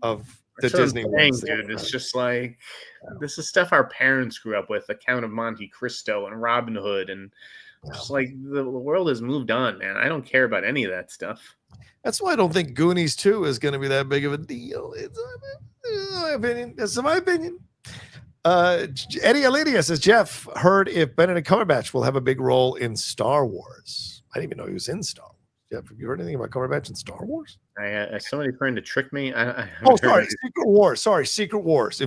of the Disney ones. Dude, it's just like, this is stuff our parents grew up with, The Count of Monte Cristo and Robin Hood, and just like the world has moved on, man. I don't care about any of that stuff. That's why I don't think Goonies 2 is going to be that big of a deal. It's my opinion. That's my opinion. Eddie Alidia says, Jeff, heard if Benedict Cumberbatch will have a big role in Star Wars. I didn't even know he was in Star Wars. Jeff, have you heard anything about Cumberbatch in Star Wars? Somebody trying to trick me. Sorry, Secret Wars. Sorry, Secret Wars.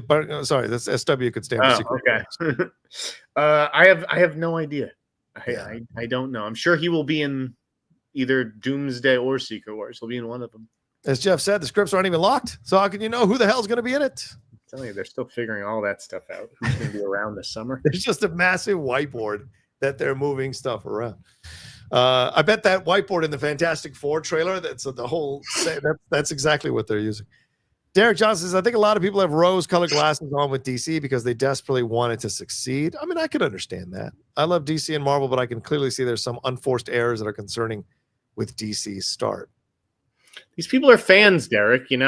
Sorry, that's SW could stand for Secret Wars. I have no idea. I don't know. I'm sure he will be in either Doomsday or Secret Wars. He'll be in one of them. As Jeff said, the scripts aren't even locked. So how can you know who the hell's going to be in it? I'm telling you, they're still figuring all that stuff out. Who's going to be around this summer? There's just a massive whiteboard that they're moving stuff around. I bet that whiteboard in the Fantastic Four trailer, that's the whole, that's exactly what they're using. Derek Johnson says, I think a lot of people have rose-colored glasses on with DC because they desperately wanted to succeed. I mean, I could understand that. I love DC and Marvel, but I can clearly see there's some unforced errors that are concerning with DC's start. These people are fans, Derek, and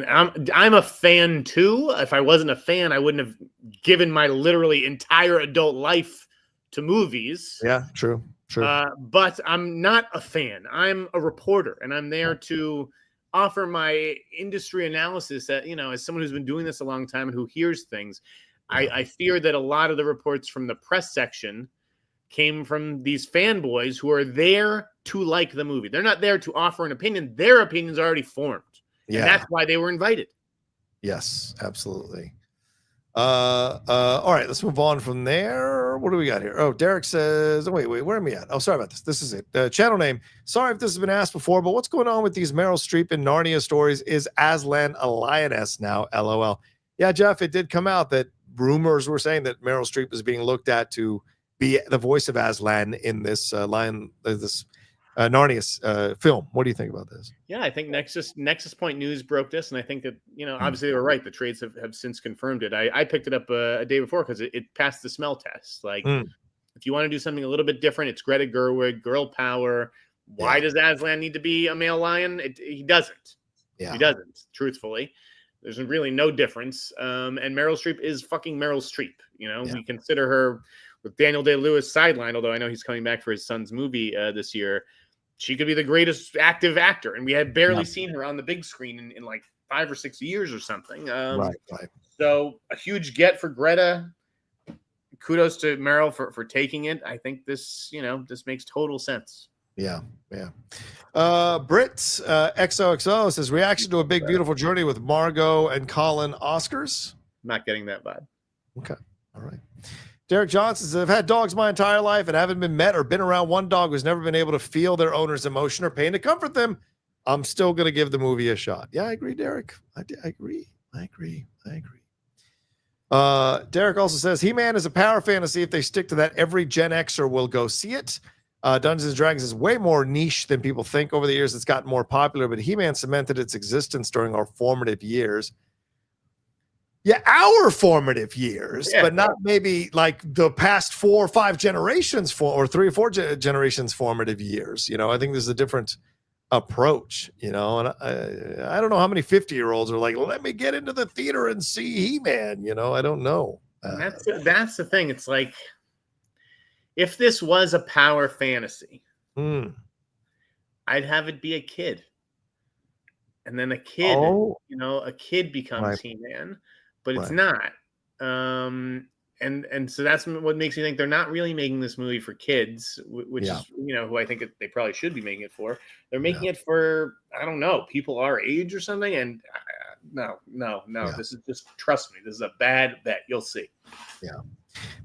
I'm a fan too. If I wasn't a fan, I wouldn't have given my literally entire adult life to movies. Yeah, true. But I'm not a fan. I'm a reporter, and I'm there to offer my industry analysis that, as someone who's been doing this a long time and who hears things. I fear that a lot of the reports from the press section came from these fanboys who are there to like the movie. They're not there to offer an opinion. Their opinion's already formed. Yeah. And that's why they were invited. Yes, absolutely. All right, let's move on from there. What do we got here? Oh, Derek says, wait, where am I at? Oh, sorry about this. This is it. Channel name. Sorry if this has been asked before, but what's going on with these Meryl Streep and Narnia stories? Is Aslan a lioness now? LOL. Yeah, Jeff, it did come out that rumors were saying that Meryl Streep is being looked at to be the voice of Aslan in this Narnia film. What do you think about this? Yeah, I think Nexus Point News broke this, and I think that, obviously they were right. The trades have since confirmed it. I picked it up a day before because it passed the smell test. Like, if you want to do something a little bit different, it's Greta Gerwig, girl power. Why does Aslan need to be a male lion? He doesn't. Yeah. He doesn't, truthfully. There's really no difference. And Meryl Streep is fucking Meryl Streep. You know, we consider her with Daniel Day-Lewis sidelined, although I know he's coming back for his son's movie this year. She could be the greatest active actor, and we have barely seen her on the big screen in like 5 or 6 years or something. Right. So a huge get for Greta. Kudos to Meryl for taking it. I think this makes total sense. Yeah. Brit XOXO says reaction to A Big Beautiful Journey with Margot and Colin Oscars. Not getting that vibe. Okay. All right. Derek Johnson says, I've had dogs my entire life and haven't been met or been around one dog who's never been able to feel their owner's emotion or pain to comfort them. I'm still going to give the movie a shot. Yeah, I agree, Derek. I agree. Derek also says, He-Man is a power fantasy. If they stick to that, every Gen Xer will go see it. Dungeons & Dragons is way more niche than people think. Over the years, it's gotten more popular, but He-Man cemented its existence during our formative years. Yeah, our formative years, but not maybe like the past 4 or 5 generations or 3 or 4 generations formative years. You know, I think there's a different approach, you know, and I don't know how many 50-year-olds are like, let me get into the theater and see He-Man. You know, I don't know. That's the thing. It's like, if this was a power fantasy, I'd have it be a kid. And then a kid, a kid becomes He-Man, but it's not. And so that's what makes me think they're not really making this movie for kids, which is, who I think they probably should be making it for. They're making it for, I don't know, people our age or something. And no. This is just, trust me, this is a bad bet. You'll see. Yeah.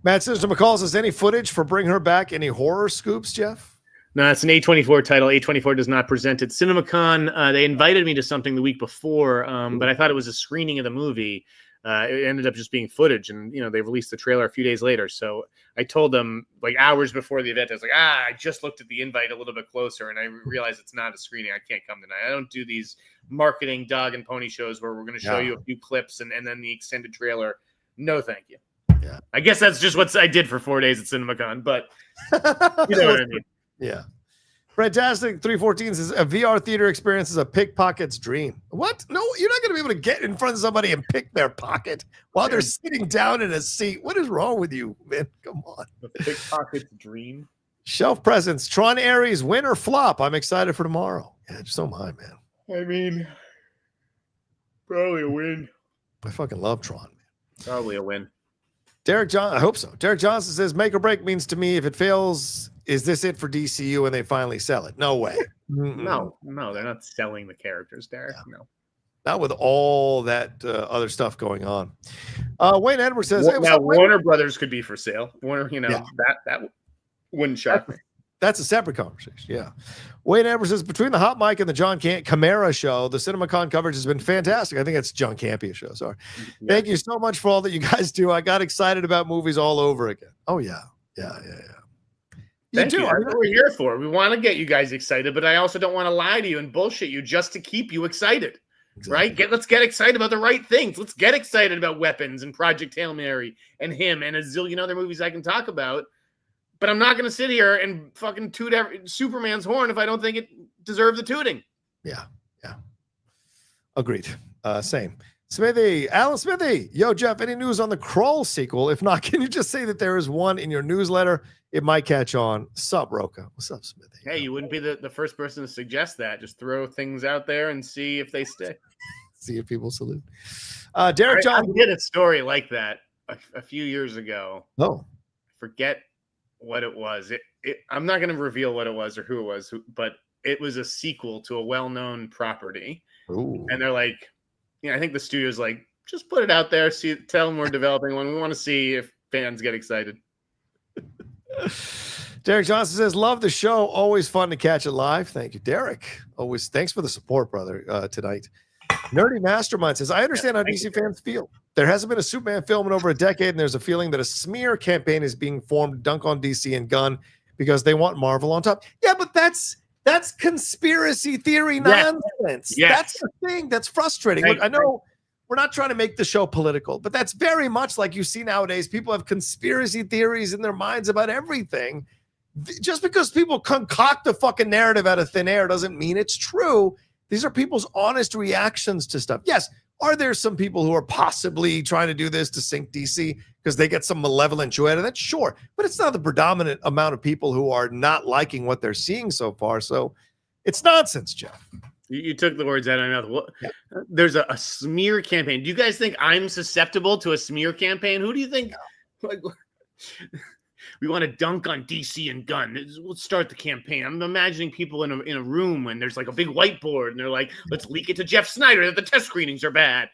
Matt Sister McCall says, any footage for Bring Her Back? Any horror scoops, Jeff? No, it's an A24 title. A24 does not present it. CinemaCon, they invited me to something the week before, but I thought it was a screening of the movie. It ended up just being footage, and they released the trailer a few days later. So I told them like hours before the event, I was like, I just looked at the invite a little bit closer, and I realized it's not a screening. I can't come tonight. I don't do these marketing dog and pony shows where we're going to show you a few clips and then the extended trailer. No, thank you. Yeah, I guess that's just what I did for 4 days at CinemaCon, but you know what I mean. Yeah. Fantastic 314 says a VR theater experience is a pickpocket's dream. What? No, you're not going to be able to get in front of somebody and pick their pocket while they're sitting down in a seat. What is wrong with you, man? Come on. The pickpocket's dream. Shelf presence. Tron Ares, win or flop? I'm excited for tomorrow. Yeah, so am I, man. I mean, probably a win. I fucking love Tron, man. Probably a win. I hope so. Derek Johnson says make or break means to me if it fails, is this it for DCU and they finally sell it? No way. No, they're not selling the characters, Derek. Yeah. No. Not with all that other stuff going on. Wayne Edwards says, Warner Brothers could be for sale. Warner, that wouldn't shock me. That's a separate conversation. Yeah. Wayne Edwards says, between the Hot Mic and the John Camara show, the CinemaCon coverage has been fantastic. I think it's John Campia show. Sorry. Yeah. Thank you so much for all that you guys do. I got excited about movies all over again. Oh, yeah. Yeah. Thank you. That's what we're here for. We want to get you guys excited, but I also don't want to lie to you and bullshit you just to keep you excited. Exactly. Right? Let's get excited about the right things. Let's get excited about Weapons and Project Hail Mary and him and a zillion other movies I can talk about. But I'm not going to sit here and fucking toot Superman's horn if I don't think it deserves the tooting. Yeah. Agreed. Same. Smithy, Alan Smithy. Yo, Jeff, any news on the Krull sequel? If not, can you just say that there is one in your newsletter? It might catch on. Sup, Rocha? What's up, Smithy? Hey, you wouldn't be the first person to suggest that. Just throw things out there and see if they stick. See if people salute. Derek John. I did a story like that a few years ago. No. Forget what it was. I'm not going to reveal what it was or who it was, but it was a sequel to a well-known property. Ooh. And they're like, I think the studio's like, just put it out there. Tell them we're developing one. We want to see if fans get excited. Derek Johnson says, love the show. Always fun to catch it live. Thank you, Derek. Always. Thanks for the support, brother, tonight. Nerdy Mastermind says, I understand how DC fans feel. There hasn't been a Superman film in over a decade, and there's a feeling that a smear campaign is being formed to dunk on DC and Gunn because they want Marvel on top. Yeah, but that's conspiracy theory nonsense. Yes. That's the thing that's frustrating. Look, I know we're not trying to make the show political, but that's very much like you see nowadays. People have conspiracy theories in their minds about everything. Just because people concoct a fucking narrative out of thin air doesn't mean it's true. These are people's honest reactions to stuff. Yes, Are there some people who are possibly trying to do this to sink DC because they get some malevolent joy out of that? Sure. But it's not the predominant amount of people who are not liking what they're seeing so far. So it's nonsense, Jeff. You took the words out of my mouth. What, yeah. There's a smear campaign. Do you guys think I'm susceptible to a smear campaign? Who do you think? Like, we want to dunk on DC and Gunn. Let's start the campaign. I'm imagining people in a room and there's like a big whiteboard and they're like, let's leak it to Jeff Sneider that the test screenings are bad.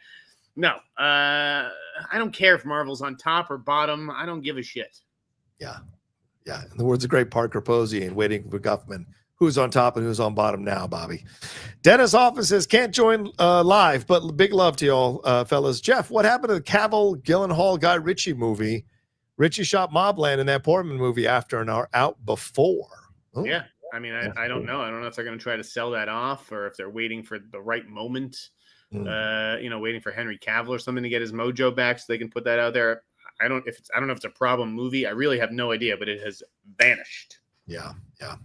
No, I don't care if Marvel's on top or bottom. I don't give a shit. Yeah. Yeah. In the words of great Parker Posey and Waiting for Guffman, who's on top and who's on bottom now, Bobby. Dennis Office says, can't join live, but big love to y'all, fellas. Jeff, what happened to the Cavill, Gyllenhaal, Guy Ritchie movie? Ritchie shot Mobland in that Portman movie after and are out before. Ooh. Yeah. I mean, I don't know. I don't know if they're going to try to sell that off or if they're waiting for the right moment, waiting for Henry Cavill or something to get his mojo back so they can put that out there. I don't know if it's a problem movie. I really have no idea, but it has vanished. Yeah. Yeah.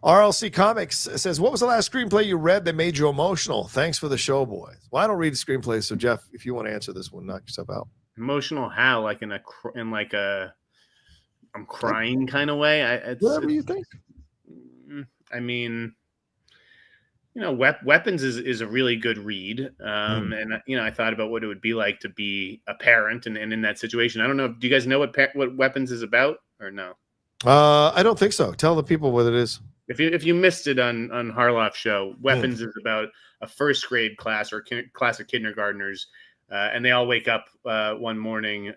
RLC Comics says, what was the last screenplay you read that made you emotional? Thanks for the show, boys. Well, I don't read screenplays. So Jeff, if you want to answer this one, knock yourself out. Emotional how? Like in a I'm crying kind of way. Whatever you think. I mean, Weapons is a really good read. And I thought about what it would be like to be a parent and in that situation. I don't know. Do you guys know what Weapons is about or no? I don't think so. Tell the people what it is. If you missed it on Harloff's show, Weapons is about a first grade class or class of kindergartners. And they all wake up one morning in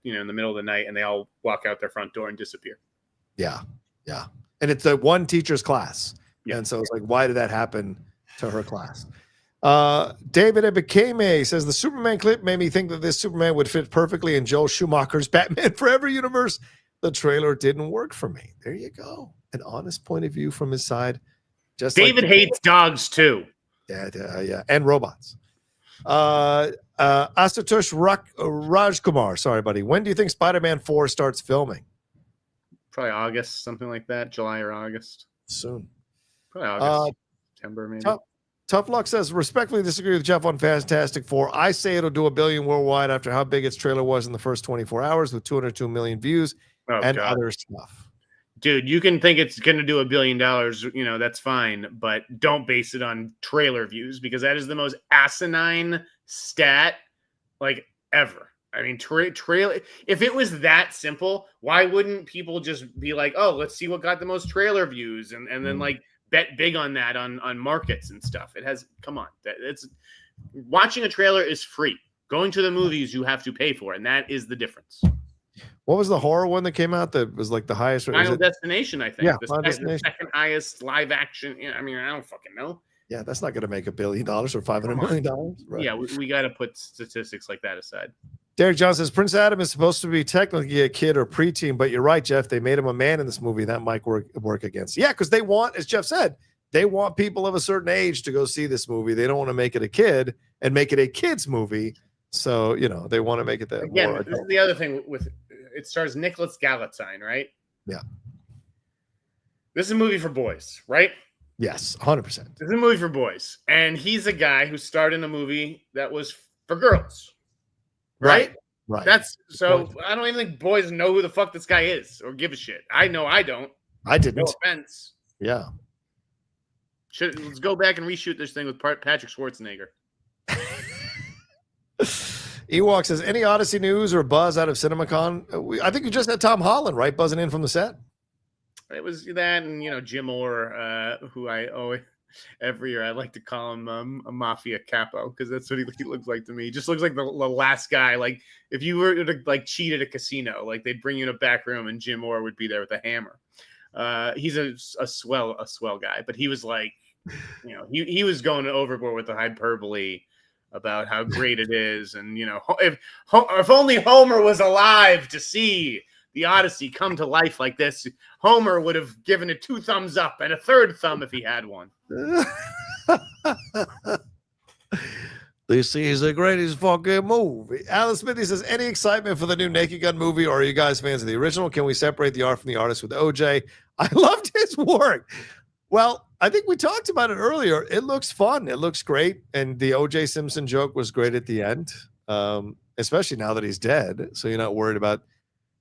the middle of the night and they all walk out their front door and disappear. Yeah. Yeah. And it's a one teacher's class. Yeah. And so it's like, why did that happen to her class? David Ebekeme says the Superman clip made me think that this Superman would fit perfectly in Joel Schumacher's Batman Forever universe. The trailer didn't work for me. There you go. An honest point of view from his side. Just David hates dogs too. Yeah. And robots. Ashutosh Rajkumar. Sorry, buddy. When do you think Spider-Man 4 starts filming? Probably August, something like that. July or August. Soon. Probably August. September, maybe. Tough Luck says, respectfully disagree with Jeff on Fantastic Four. I say it'll do $1 billion worldwide after how big its trailer was in the first 24 hours with 202 million views other stuff. Dude, you can think it's going to do $1 billion. That's fine. But don't base it on trailer views because that is the most asinine stat like ever. I mean, trailer. If it was that simple, why wouldn't people just be like, oh, let's see what got the most trailer views and then like bet big on that on markets and stuff. It has, come on. It's watching a trailer is free. Going to the movies, you have to pay for, and that is the difference. What was the horror one that came out that was like the highest? Final Destination, I think. Yeah, the second highest live action. I mean, I don't fucking know. Yeah, that's not going to make $1 billion or $500 million. Right. Yeah, we got to put statistics like that aside. Derek John says Prince Adam is supposed to be technically a kid or preteen, but you're right, Jeff. They made him a man in this movie. That might work against. Yeah, because they want, as Jeff said, they want people of a certain age to go see this movie. They don't want to make it a kid and make it a kid's movie. So, they want to make it that. Again, this is the other thing with it stars Nicholas Galatine, right? Yeah. This is a movie for boys, right? Yes, 100%. This is a movie for boys. And he's a guy who starred in a movie that was for girls. Right. That's so I don't even think boys know who the fuck this guy is or give a shit. I know I don't. I didn't. No offense. Yeah. Let's go back and reshoot this thing with Patrick Schwarzenegger. Ewok says, any Odyssey news or buzz out of CinemaCon? I think you just had Tom Holland, right? Buzzing in from the set. It was that and, Jim Orr, who I always, every year I like to call him a mafia capo because that's what he looks like to me. He just looks like the last guy. Like if you were to like cheat at a casino, like they'd bring you in a back room and Jim Orr would be there with a hammer. He's a swell guy, but he was like, he was going overboard with the hyperbole about how great it is. And, if only Homer was alive to see the Odyssey come to life like this, Homer would have given it 2 thumbs up and a 3rd thumb if he had one. This is the greatest fucking movie. Alan Smithy says, any excitement for the new Naked Gun movie, or are you guys fans of the original? Can we separate the art from the artist with OJ? I loved his work. Well, I think we talked about it earlier. It looks fun. It looks great. And the OJ Simpson joke was great at the end, especially now that he's dead. So you're not worried about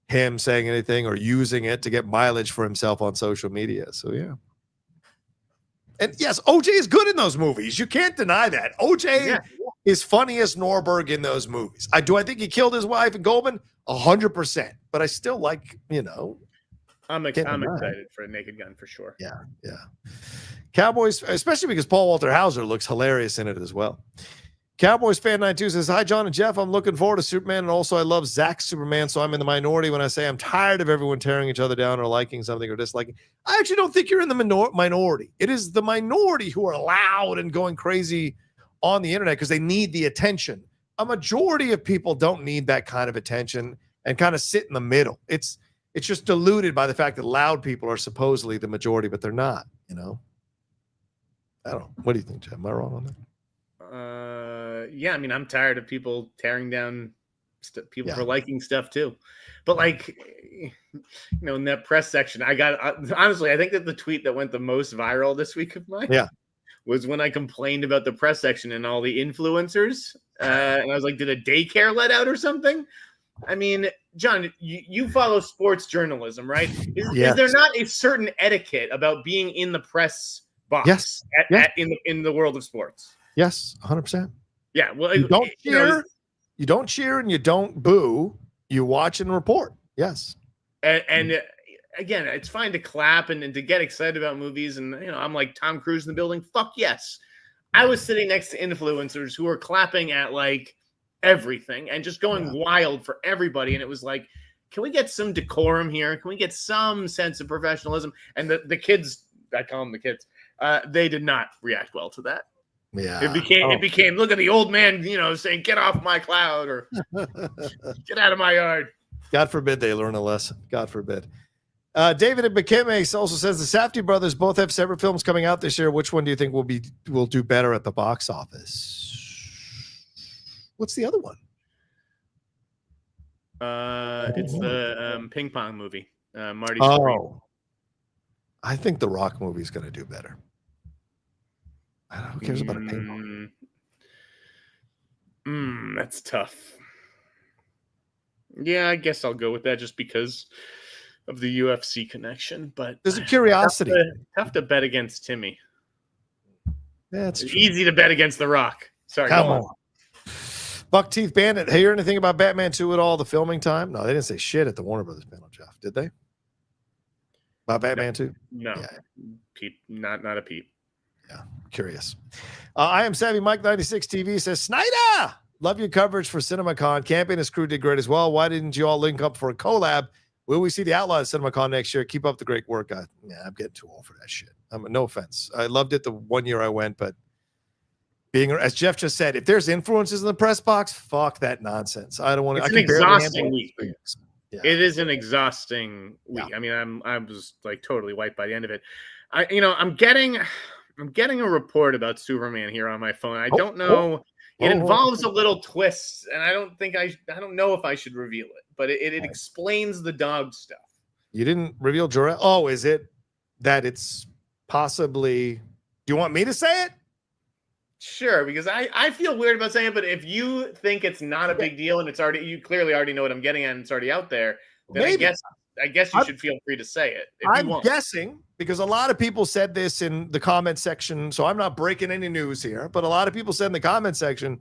him saying anything or using it to get mileage for himself on social media. So, yeah. And yes, OJ is good in those movies. You can't deny that. OJ is funny as Norberg in those movies. I think he killed his wife in Goldman? 100%. But I still like, I'm excited for a Naked Gun for sure. Yeah. Cowboys, especially because Paul Walter Hauser looks hilarious in it as well. Cowboys fan 92 says, hi, John and Jeff. I'm looking forward to Superman, and also I love Zack's Superman, so I'm in the minority when I say I'm tired of everyone tearing each other down or liking something or disliking. I actually don't think you're in the minority. It is the minority who are loud and going crazy on the internet because they need the attention. A majority of people don't need that kind of attention and kind of sit in the middle. It's just diluted by the fact that loud people are supposedly the majority, but they're not, I don't know. What do you think, Jeff? Am I wrong on that? Yeah, I mean, I'm tired of people tearing down people for liking stuff too. But in that press section, honestly, I think that the tweet that went the most viral this week of mine was when I complained about the press section and all the influencers. And I was like, did a daycare let out or something? I mean, John, you follow sports journalism, right? Is there not a certain etiquette about being in the press box in the world of sports? Yes, 100%. Yeah, well, you don't cheer, you don't cheer, and you don't boo. You watch and report. Yes, and again, it's fine to clap and to get excited about movies, and I'm like Tom Cruise in the building. Fuck yes. I was sitting next to influencers who were clapping at everything and just going wild for everybody, and it was like, can we get some decorum here? Can we get some sense of professionalism? And the kids, I call them the kids, they did not react well to that. Yeah, it became look at the old man, saying get off my cloud or get out of my yard. God forbid they learn a lesson. God forbid. David and Bekeme also says the Safdie brothers both have separate films coming out this year. Which one do you think will do better at the box office? What's the other one? It's the ping pong movie. Marty. I think the Rock movie is going to do better. I don't know, who cares about a ping pong? That's tough. Yeah, I guess I'll go with that just because of the UFC connection. But there's a curiosity. Tough to bet against Timmy. Yeah, it's easy to bet against The Rock. Sorry, come on. Buck Teeth Bandit. Hey, hear anything about Batman 2 at all? The filming time? No, they didn't say shit at the Warner Brothers panel, Jeff. Did they? About Batman 2? No. Yeah. Peep. Not a peep. Yeah, curious. I am Savvy Mike 96 TV says, Sneider, love your coverage for CinemaCon. Camping and his crew did great as well. Why didn't you all link up for a collab? Will we see the Outlaws at CinemaCon next year? Keep up the great work. I'm getting too old for that shit. No offense. I loved it the one year I went, but as Jeff just said, if there's influences in the press box, fuck that nonsense. I don't want to. It's an exhausting week. Yeah. It is an exhausting week. Yeah. I mean, I was totally wiped by the end of it. I'm getting a report about Superman here on my phone. I don't know. It involves a little twist, and I don't know if I should reveal it, but it explains the dog stuff. You didn't reveal Jor-El? Oh, is it that it's possibly? Do you want me to say it? Sure, because I feel weird about saying it, but if you think it's not a big deal and you clearly already know what I'm getting at and it's already out there, then maybe. I guess you should feel free to say it. I'm guessing because a lot of people said this in the comment section, so I'm not breaking any news here, but a lot of people said in the comment section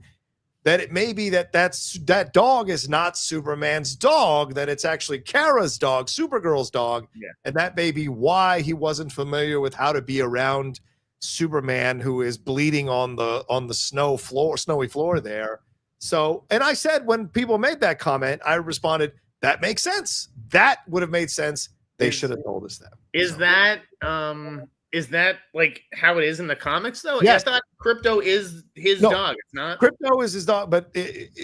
that it may be that dog is not Superman's dog, that it's actually Kara's dog, Supergirl's dog, and that may be why he wasn't familiar with how to be around Superman, who is bleeding on the snowy floor there. So, and I said when people made that comment, I responded, that makes sense. That would have made sense. They should have told us that. Is that like how it is in the comics though? Yes. I thought KRYPTO is his dog. It's not. KRYPTO is his dog, but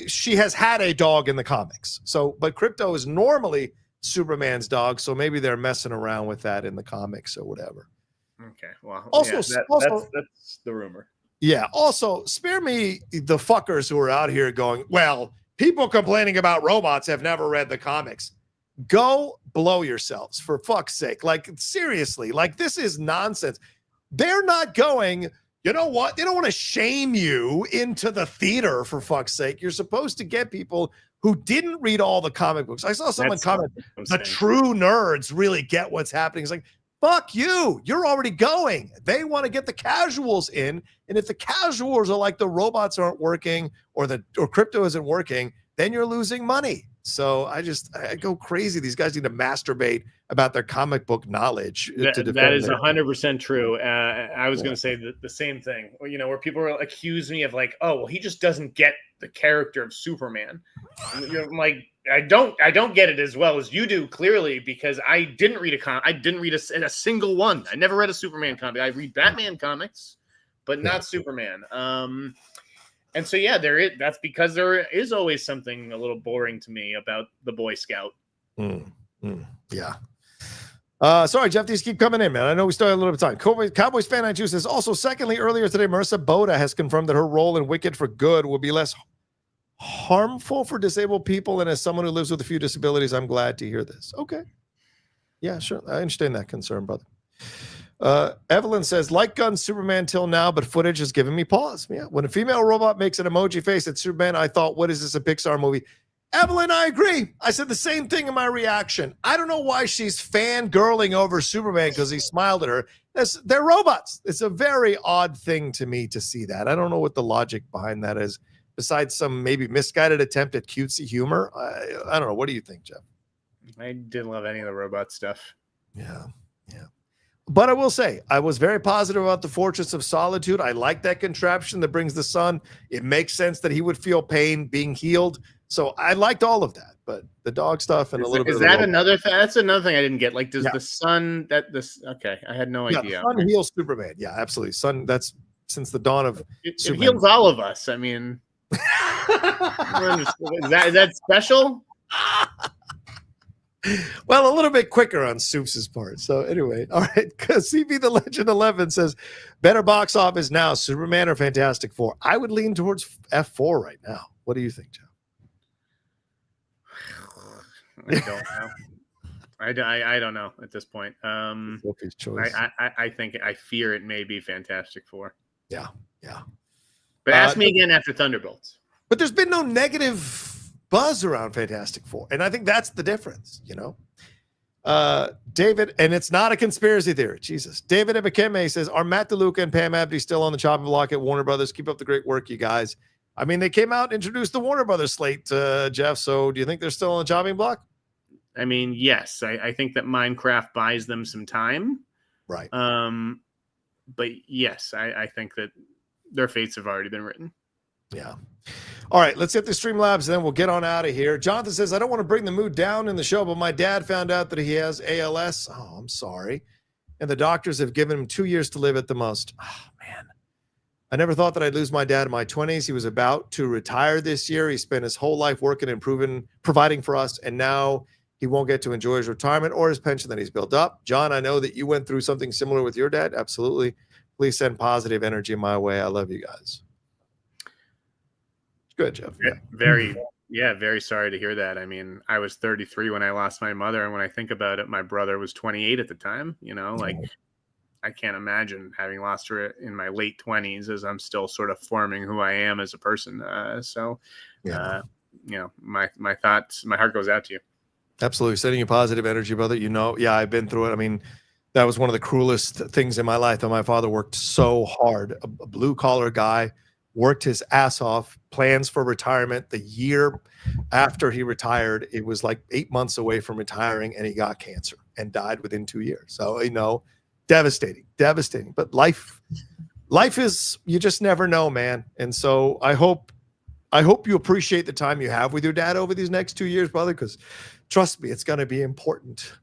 she has had a dog in the comics. So, but KRYPTO is normally Superman's dog. So maybe they're messing around with that in the comics or whatever. Okay. Well, also, that's the rumor. Yeah. Also, spare me the fuckers who are out here going, well, people complaining about robots have never read the comics. Go blow yourselves for fuck's sake. Like, seriously, this is nonsense. they're not going, you know what? They don't want to shame you into the theater, for fuck's sake. You're supposed to get people who didn't read all the comic books. I saw someone comment, the true nerds really get what's happening. It's like, fuck you. You're already going. They want to get the casuals in. And if the casuals are like the robots aren't working or crypto isn't working, then you're losing money. So I go crazy. These guys need to masturbate about their comic book knowledge. That is 100% true. I was going to say the same thing. You know, where people accuse me of like, oh, well, he just doesn't get the character of Superman. I'm like, I don't get it as well as you do, clearly, because I didn't read I didn't read a single one. I never read a Superman comic. I read Batman comics, but not Superman. And so, yeah, that's because there is always something a little boring to me about the Boy Scout. Yeah. Sorry, Jeff, these keep coming in, man. I know we still have a little bit of time. Cowboys fan I choose says, also, secondly, earlier today, Marissa Boda has confirmed that her role in Wicked for Good will be less harmful for disabled people. And as someone who lives with a few disabilities, I'm glad to hear this. Okay. Yeah, sure. I understand that concern, brother. Evelyn says, like Gunn Superman till now, but footage has given me pause. Yeah, when a female robot makes an emoji face at Superman, I thought, what is this, a Pixar movie? Evelyn, I agree. I said the same thing in my reaction. I don't know why she's fangirling over Superman because he smiled at her. They're robots. It's a very odd thing to me to see that. I don't know what the logic behind that is, besides some maybe misguided attempt at cutesy humor. I don't know. What do you think, Jeff? I didn't love any of the robot stuff. Yeah. But I will say, I was very positive about the Fortress of Solitude. I like that contraption that brings the sun. It makes sense that he would feel pain being healed. So I liked all of that. But the dog stuff and a little bit is that another thing? That's another thing I didn't get. Like, does the sun okay? I had no idea. The sun heals Superman. Yeah, absolutely. Sun. That's since the dawn of it heals all of us. I mean, is that special? Well, a little bit quicker on Soup's part. So anyway, all right. CB the Legend 11 says, better box office now, Superman or Fantastic Four? I would lean towards F4 right now. What do you think, Joe? I don't know. I don't know at this point. I fear it may be Fantastic Four. Yeah. But ask me again after Thunderbolts. But there's been no negative buzz around Fantastic Four, and I think that's the difference, you know. David, and it's not a conspiracy theory. Jesus. David Ebekeme says, are Matt DeLuca and Pam Abdi still on the chopping block at Warner Brothers? Keep up the great work, you guys. I mean, they came out and introduced the Warner Brothers slate, Jeff. So do you think they're still on the chopping block? I mean, yes. I think that Minecraft buys them some time. Right. But yes, I think that their fates have already been written. Yeah. All right, let's hit the Streamlabs, and then we'll get on out of here. Jonathan says, I don't want to bring the mood down in the show, but my dad found out that he has ALS. Oh, I'm sorry. And the doctors have given him 2 years to live at the most. Oh, man. I never thought that I'd lose my dad in my 20s. He was about to retire this year. He spent his whole life working and providing for us, and now he won't get to enjoy his retirement or his pension that he's built up. John, I know that you went through something similar with your dad. Absolutely. Please send positive energy my way. I love you guys. Good, Jeff. Very sorry to hear that. I mean, I was 33 when I lost my mother, and when I think about it, my brother was 28 at the time. You know, like I can't imagine having lost her in my late 20s, as I'm still sort of forming who I am as a person. You know, my thoughts, my heart goes out to you. Absolutely, sending you positive energy, brother. You know, yeah, I've been through it. I mean, that was one of the cruelest things in my life. That my father worked so hard, a blue collar guy. Worked his ass off, plans for retirement. The year after he retired, it was like 8 months away from retiring, and he got cancer and died within 2 years. So, you know, devastating. But life is, you just never know, man. And so I hope you appreciate the time you have with your dad over these next 2 years, brother, because trust me, it's going to be important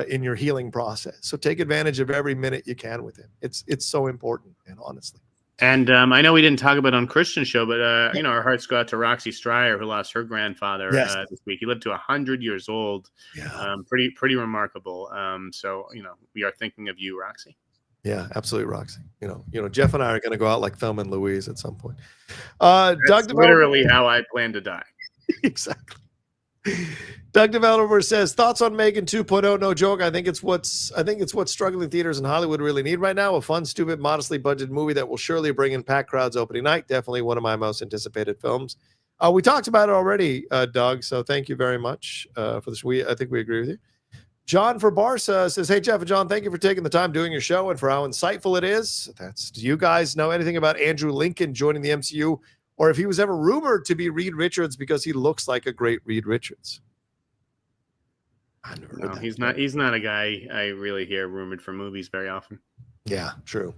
in your healing process. So take advantage of every minute you can with him. It's so important, and honestly. And I know we didn't talk about it on Christian's show, but you know, our hearts go out to Roxy Stryer, who lost her grandfather this week. He lived to 100 years old. Yeah. Pretty remarkable. So you know, we are thinking of you, Roxy. Yeah, absolutely, Roxy. You know, Jeff and I are going to go out like Thelma and Louise at some point. That's literally how I plan to die. Exactly. Doug Developer says thoughts on Megan 2.0. No joke. I think it's what struggling theaters in Hollywood really need right now. A fun, stupid, modestly budgeted movie that will surely bring in packed crowds opening night. Definitely one of my most anticipated films. We talked about it already, Doug. So thank you very much for this. I think we agree with you. John for Barca says, "Hey Jeff and John, thank you for taking the time doing your show and for how insightful it is. Do you guys know anything about Andrew Lincoln joining the MCU, or if he was ever rumored to be Reed Richards because he looks like a great Reed Richards?" No, he's not. He's not a guy I really hear rumored for movies very often. Yeah, true.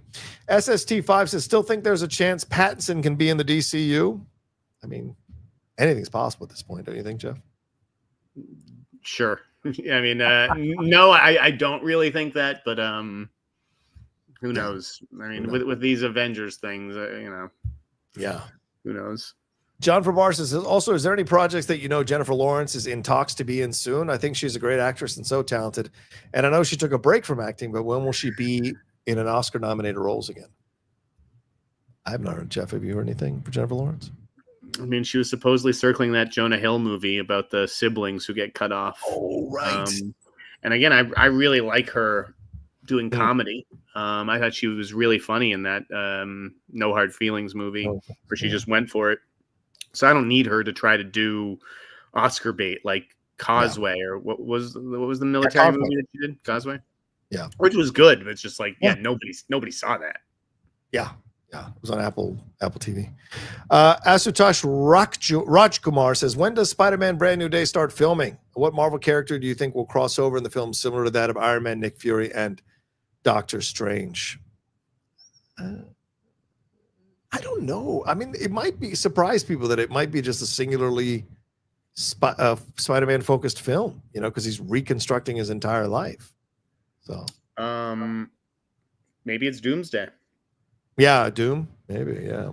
SST5 says, "Still think there's a chance Pattinson can be in the DCU." I mean, anything's possible at this point, don't you think, Jeff? Sure. I mean, no, I don't really think that, but who knows? I mean, with these Avengers things, yeah, who knows? John from Bar says, also, is there any projects that Jennifer Lawrence is in talks to be in soon? I think she's a great actress and so talented, and I know she took a break from acting, but when will she be in an Oscar-nominated roles again? I have not heard. Jeff, have you heard anything for Jennifer Lawrence? I mean, she was supposedly circling that Jonah Hill movie about the siblings who get cut off. Oh, right. And again, I really like her doing comedy. I thought she was really funny in that No Hard Feelings movie where she just went for it. So I don't need her to try to do Oscar bait like Causeway or what was the military movie that she did? Causeway? Yeah. Which was good, but it's just like, nobody saw that. Yeah. Yeah, it was on Apple TV. Asutosh Rajkumar says, when does Spider-Man Brand New Day start filming? What Marvel character do you think will cross over in the film similar to that of Iron Man, Nick Fury, and Doctor Strange? I don't know. I mean, it might be surprise people that it might be just a singularly Spider-Man focused film, because he's reconstructing his entire life. So, maybe it's Doomsday. Yeah, Doom, maybe, yeah.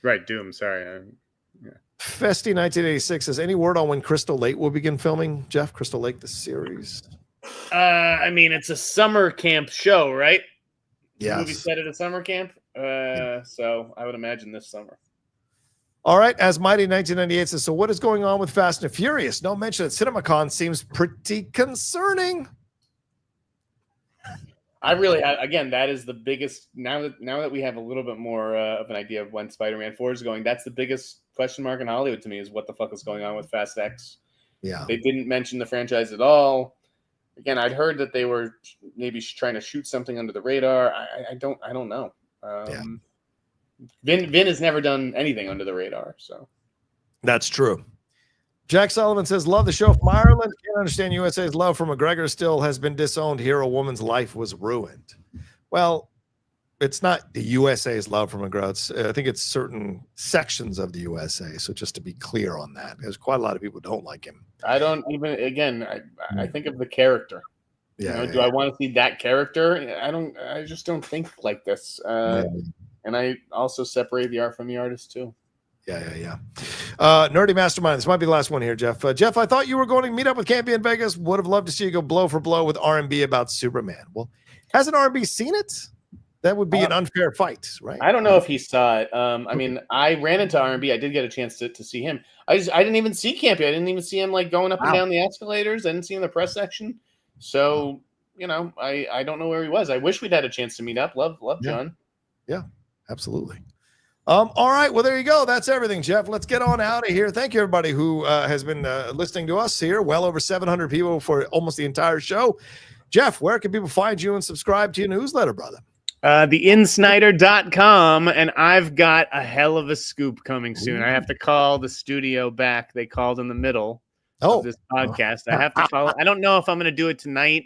Right, Doom, sorry. Festy 1986 says, any word on when Crystal Lake will begin filming? Jeff, Crystal Lake, the series? I mean, it's a summer camp show, right? Yeah. Movie set at a summer camp. So I would imagine this summer. All right, as Mighty 1998 says, so what is going on with Fast and Furious? No mention at CinemaCon seems pretty concerning. I really, again, that is the biggest, now that we have a little bit more of an idea of when Spider-Man 4 is going, that's the biggest question mark in Hollywood to me is what the fuck is going on with Fast X. Yeah. They didn't mention the franchise at all. Again, I'd heard that they were maybe trying to shoot something under the radar. I don't know. Vin has never done anything under the radar, so. That's true. Jack Sullivan says, love the show from Ireland. Can't understand USA's love for McGregor still has been disowned here. A woman's life was ruined. Well, it's not the USA's love for McGregor. I think it's certain sections of the USA. So just to be clear on that, there's quite a lot of people who don't like him. I don't even, again, I think of the character. Yeah. Do I want to see that character? I just don't think like this. And I also separate the art from the artist too. Yeah. Nerdy Mastermind. This might be the last one here, Jeff. Jeff, I thought you were going to meet up with Campy in Vegas. Would have loved to see you go blow for blow with R&B about Superman. Well, hasn't R&B seen it? That would be an unfair fight, right? I don't know if he saw it. I mean, I ran into R&B. I did get a chance to see him. I didn't even see Campy. I didn't even see him like going up and down the escalators. I didn't see him in the press section. So, I don't know where he was. I wish we'd had a chance to meet up. Love John. Yeah, absolutely. All right. Well, there you go. That's everything, Jeff. Let's get on out of here. Thank you, everybody who has been listening to us here. Well over 700 people for almost the entire show. Jeff, where can people find you and subscribe to your newsletter, brother? TheInsnider.com, and I've got a hell of a scoop coming soon. I have to call the studio back. They called in the middle of this podcast. I have to call. I don't know if I'm going to do it tonight.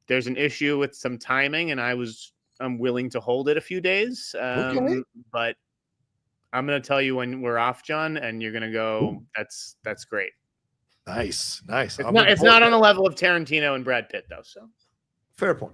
There's an issue with some timing, and I'm willing to hold it a few days. But I'm going to tell you when we're off, John, and you're going to go, that's great. Nice. It's not on the level of Tarantino and Brad Pitt, though. So fair point.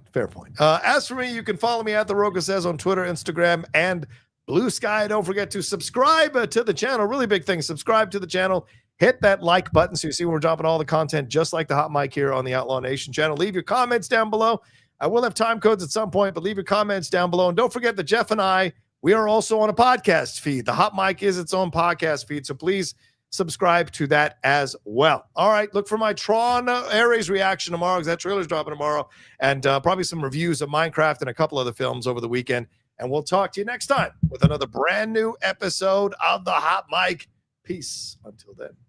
As for me, you can follow me at The Rocha Says on Twitter, Instagram, and Blue Sky. Don't forget to subscribe to the channel. Really big thing. Subscribe to the channel. Hit that like button so you see when we're dropping all the content, just like the Hot Mic here on the Outlaw Nation channel. Leave your comments down below. I will have time codes at some point, but leave your comments down below. And don't forget that Jeff and we are also on a podcast feed. The Hot Mic is its own podcast feed. So please subscribe to that as well. All right, look for my Tron Ares reaction tomorrow, because that trailer's dropping tomorrow, and probably some reviews of Minecraft and a couple other films over the weekend. And we'll talk to you next time with another brand new episode of The Hot Mic. Peace until then.